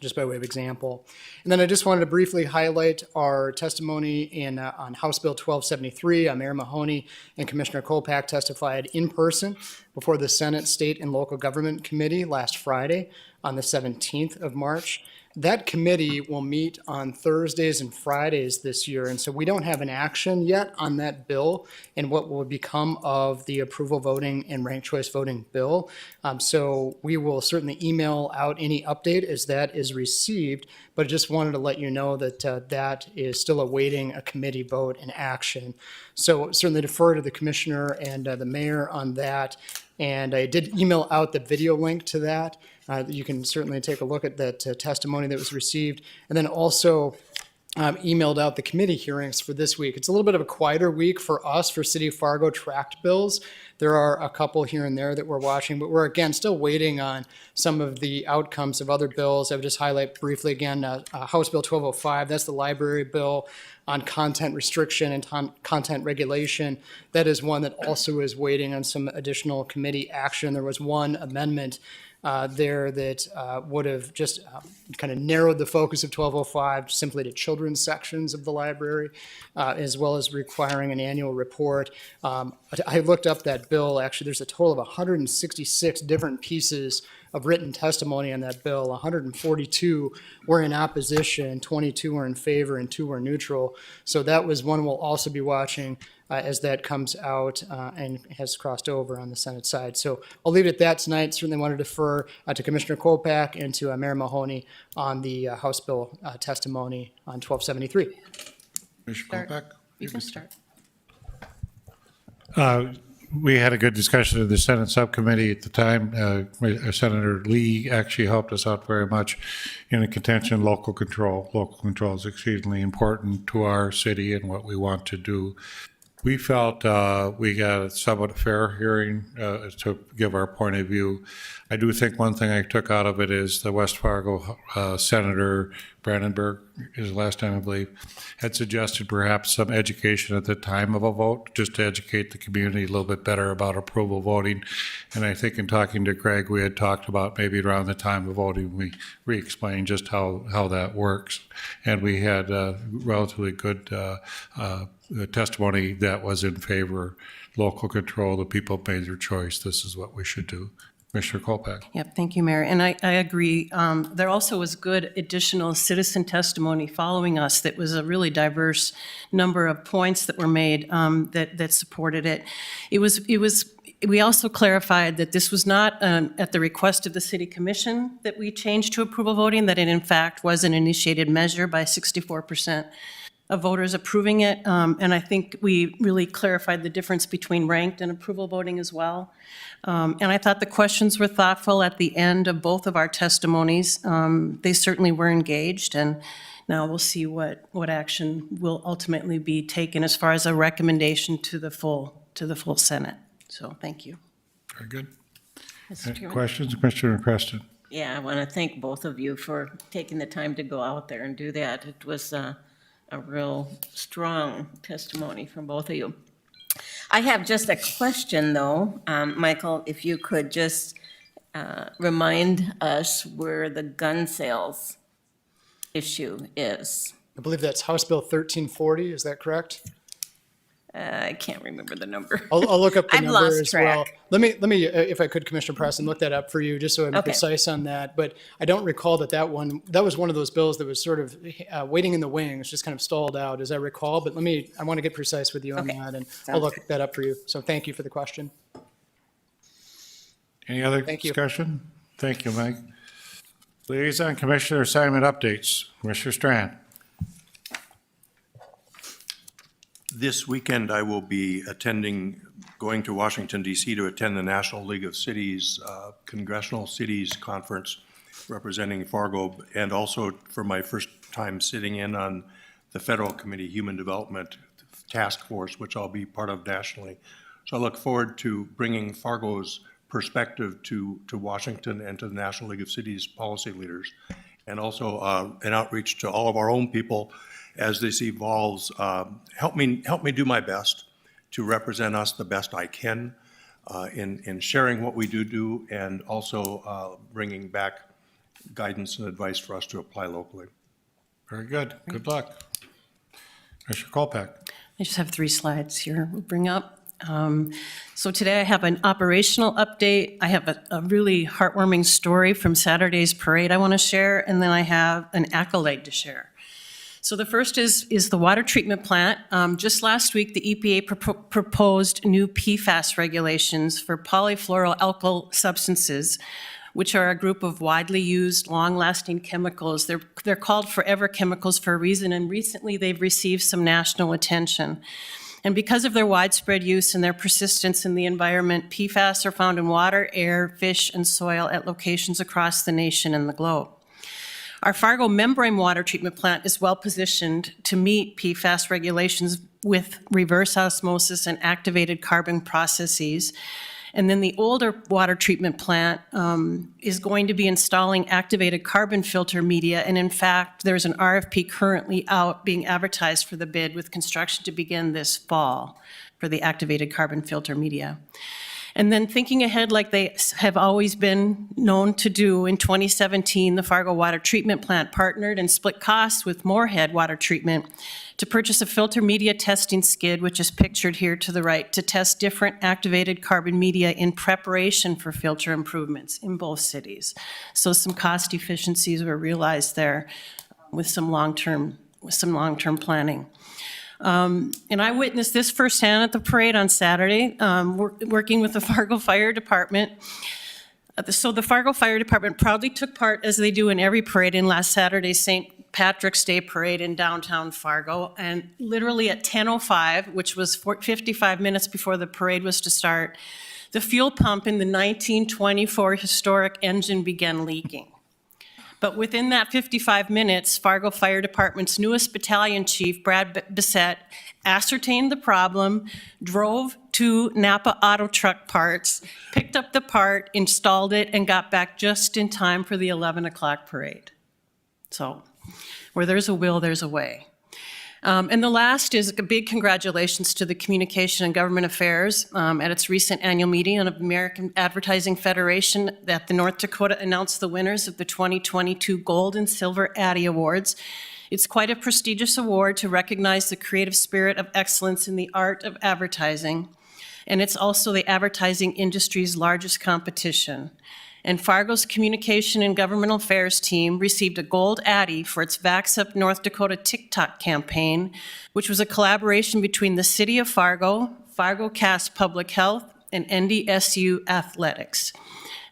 just by way of example. And then I just wanted to briefly highlight our testimony on House Bill 1273. Mayor Mahoney and Commissioner Kolpak testified in person before the Senate State and Local Government Committee last Friday on the 17th of March. That committee will meet on Thursdays and Fridays this year, and so we don't have an action yet on that bill and what will become of the approval voting and ranked choice voting bill. So we will certainly email out any update as that is received, but I just wanted to let you know that that is still awaiting a committee vote and action. So certainly defer to the commissioner and the mayor on that. And I did email out the video link to that. You can certainly take a look at that testimony that was received. And then also emailed out the committee hearings for this week. It's a little bit of a quieter week for us for City of Fargo tract bills. There are a couple here and there that we're watching, but we're again still waiting on some of the outcomes of other bills. I would just highlight briefly again House Bill 1205, that's the library bill. on content restriction and content regulation. That is one that also is waiting on some additional committee action. There was one amendment there that would have just kind of narrowed the focus of 1205 simply to children's sections of the library, as well as requiring an annual report. I looked up that bill. Actually, there's a total of 166 different pieces of written testimony on that bill. 142 were in opposition, 22 were in favor, and 2 were neutral. So that was one we'll also be watching as that comes out and has crossed over on the Senate side. So I'll leave it at that tonight. Certainly want to defer to Commissioner Kolpak and to Mayor Mahoney on the House bill testimony on 1273. Commissioner Kolpak? You can start. We had a good discussion in the Senate subcommittee at the time. Senator Lee actually helped us out very much in the contention local control. Local control is exceedingly important to our city and what we want to do. We felt we got a somewhat fair hearing to give our point of view. I do think one thing I took out of it is the West Fargo Senator Brandenburg, his last time I believe, had suggested perhaps some education at the time of a vote, just to educate the community a little bit better about approval voting. And I think in talking to Greg, we had talked about maybe around the time of voting, we re-explained just how that works. And we had relatively good testimony that was in favor, local control, the people made their choice, this is what we should do. Commissioner Kolpak. Yep, thank you, Mayor. And I agree. There also was good additional citizen testimony following us that was a really diverse number of points that were made that supported it. We also clarified that this was not at the request of the City Commission that we changed to approval voting, that it in fact was an initiated measure by 64% of voters approving it. And I think we really clarified the difference between ranked and approval voting as well. And I thought the questions were thoughtful at the end of both of our testimonies. They certainly were engaged, and now we'll see what action will ultimately be taken as far as a recommendation to the full Senate. So thank you. Very good. Mr. Any Chairman? questions, Commissioner Preston? Yeah, I want to thank both of you for taking the time to go out there and do that. It was a real strong testimony from both of you. I have just a question, though. Michael, if you could just remind us where the gun sales issue is. I believe that's House Bill 1340, is that correct? I can't remember the number. I'll look up the I've number lost as track. well. Let me, if I could, Commissioner Preston, look that up for you, just so I'm Okay. precise on that. But I don't recall that was one of those bills that was sort of waiting in the wings, just kind of stalled out, as I recall. But I want to get precise with you on Okay. that, and I'll Sounds look good. that up for you. So thank you for the question. Any other Thank you. discussion? Thank you, Mike. Liaison Commissioner assignment updates. Commissioner Strand. This weekend, I will be going to Washington DC to attend the National League of Cities Congressional Cities Conference representing Fargo, and also for my first time sitting in on the Federal Committee Human Development Task Force, which I'll be part of nationally. So I look forward to bringing Fargo's perspective to Washington and to the National League of Cities policy leaders, and also an outreach to all of our own people as this evolves. Help me do my best to represent us the best I can in sharing what we do and also bringing back guidance and advice for us to apply locally. Very good. Good luck. Commissioner Kolpak. I just have 3 slides here we'll bring up. So today I have an operational update. I have a really heartwarming story from Saturday's parade I want to share, and then I have an accolade to share. So the first is the water treatment plant. Just last week, the EPA proposed new PFAS regulations for polyfluoroalkyl substances, which are a group of widely used, long-lasting chemicals. They're called forever chemicals for a reason, and recently they've received some national attention. And because of their widespread use and their persistence in the environment, PFAS are found in water, air, fish, and soil at locations across the nation and the globe. Our Fargo membrane water treatment plant is well-positioned to meet PFAS regulations with reverse osmosis and activated carbon processes. And then the older water treatment plant is going to be installing activated carbon filter media. And in fact, there's an RFP currently out being advertised for the bid with construction to begin this fall for the activated carbon filter media. And then thinking ahead like they have always been known to do, in 2017, the Fargo Water Treatment Plant partnered and split costs with Moorhead Water Treatment to purchase a filter media testing skid, which is pictured here to the right, to test different activated carbon media in preparation for filter improvements in both cities. So some cost efficiencies were realized there with some long-term planning. And I witnessed this firsthand at the parade on Saturday, working with the Fargo Fire Department. So the Fargo Fire Department proudly took part, as they do in every parade, in last Saturday's St. Patrick's Day Parade in downtown Fargo. And literally at 10:05, which was 55 minutes before the parade was to start, the fuel pump in the 1924 historic engine began leaking. But within that 55 minutes, Fargo Fire Department's newest battalion chief, Brad Bissett, ascertained the problem, drove to Napa Auto Truck Parts, picked up the part, installed it, and got back just in time for the 11 o'clock parade. So where there's a will, there's a way. And the last is a big congratulations to the Communication and Government Affairs at its recent annual meeting of American Advertising Federation that the North Dakota announced the winners of the 2022 Gold and Silver Addy Awards. It's quite a prestigious award to recognize the creative spirit of excellence in the art of advertising. And it's also the advertising industry's largest competition. And Fargo's Communication and Governmental Affairs team received a gold Addy for its Vax Up North Dakota TikTok campaign, which was a collaboration between the City of Fargo, Fargo Cast Public Health, and NDSU Athletics.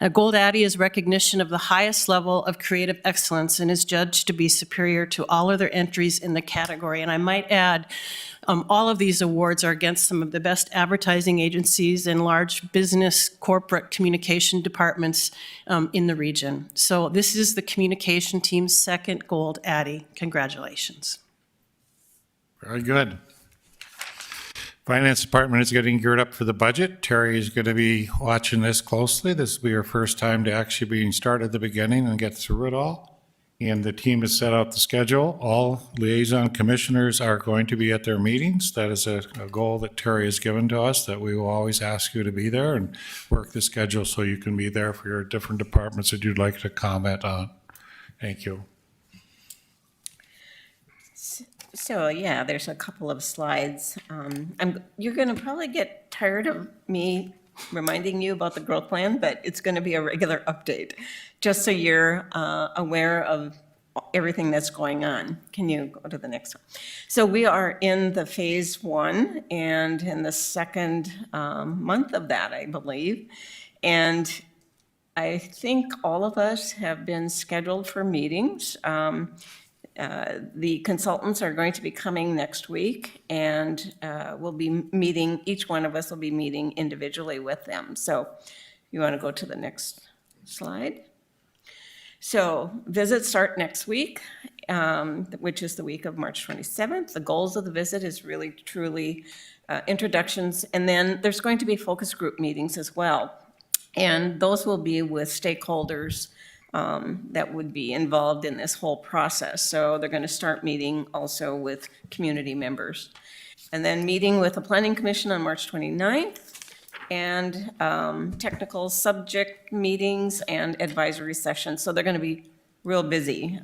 A gold Addy is recognition of the highest level of creative excellence and is judged to be superior to all other entries in the category. And I might add, all of these awards are against some of the best advertising agencies and large business corporate communication departments in the region. So this is the communication team's second gold Addy. Congratulations. Very good. Finance Department is getting geared up for the budget. Terry is going to be watching this closely. This will be her first time to actually being started at the beginning and get through it all. And the team has set out the schedule. All liaison commissioners are going to be at their meetings. That is a goal that Terry has given to us, that we will always ask you to be there and work the schedule so you can be there for your different departments that you'd like to comment on. Thank you. So yeah, there's a couple of slides. You're going to probably get tired of me reminding you about the growth plan, but it's going to be a regular update, just so you're aware of everything that's going on. Can you go to the next one? So we are in the phase 1 and in the second month of that, I believe. And I think all of us have been scheduled for meetings. The consultants are going to be coming next week, and we'll be meeting, each one of us will be meeting individually with them. So you want to go to the next slide? So visits start next week, which is the week of March 27th. The goals of the visit is really, truly introductions, and then there's going to be focus group meetings as well. And those will be with stakeholders that would be involved in this whole process. So they're going to start meeting also with community members. And then meeting with the Planning Commission on March 29th, and technical subject meetings and advisory sessions. So they're going to be real busy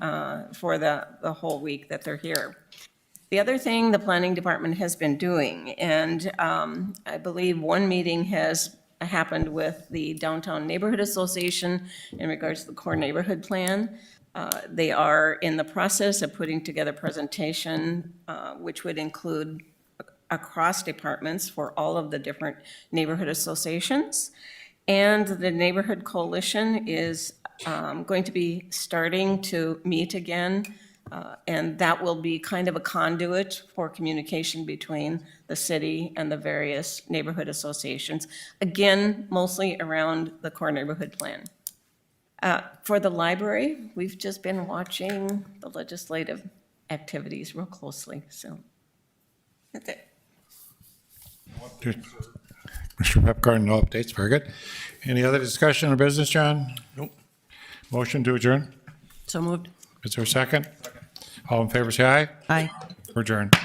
for the whole week that they're here. The other thing the Planning Department has been doing, and I believe one meeting has happened with the Downtown Neighborhood Association in regards to the core neighborhood plan. They are in the process of putting together a presentation which would include across departments for all of the different neighborhood associations. And the Neighborhood Coalition is going to be starting to meet again, and that will be kind of a conduit for communication between the city and the various neighborhood associations, again, mostly around the core neighborhood plan. For the library, we've just been watching the legislative activities real closely, so that's it. Mr. Pepcorn, no updates. Very good. Any other discussion or business, John? Nope. Motion to adjourn? So moved. Is there a second? All in favor, say aye. Aye. We're adjourned.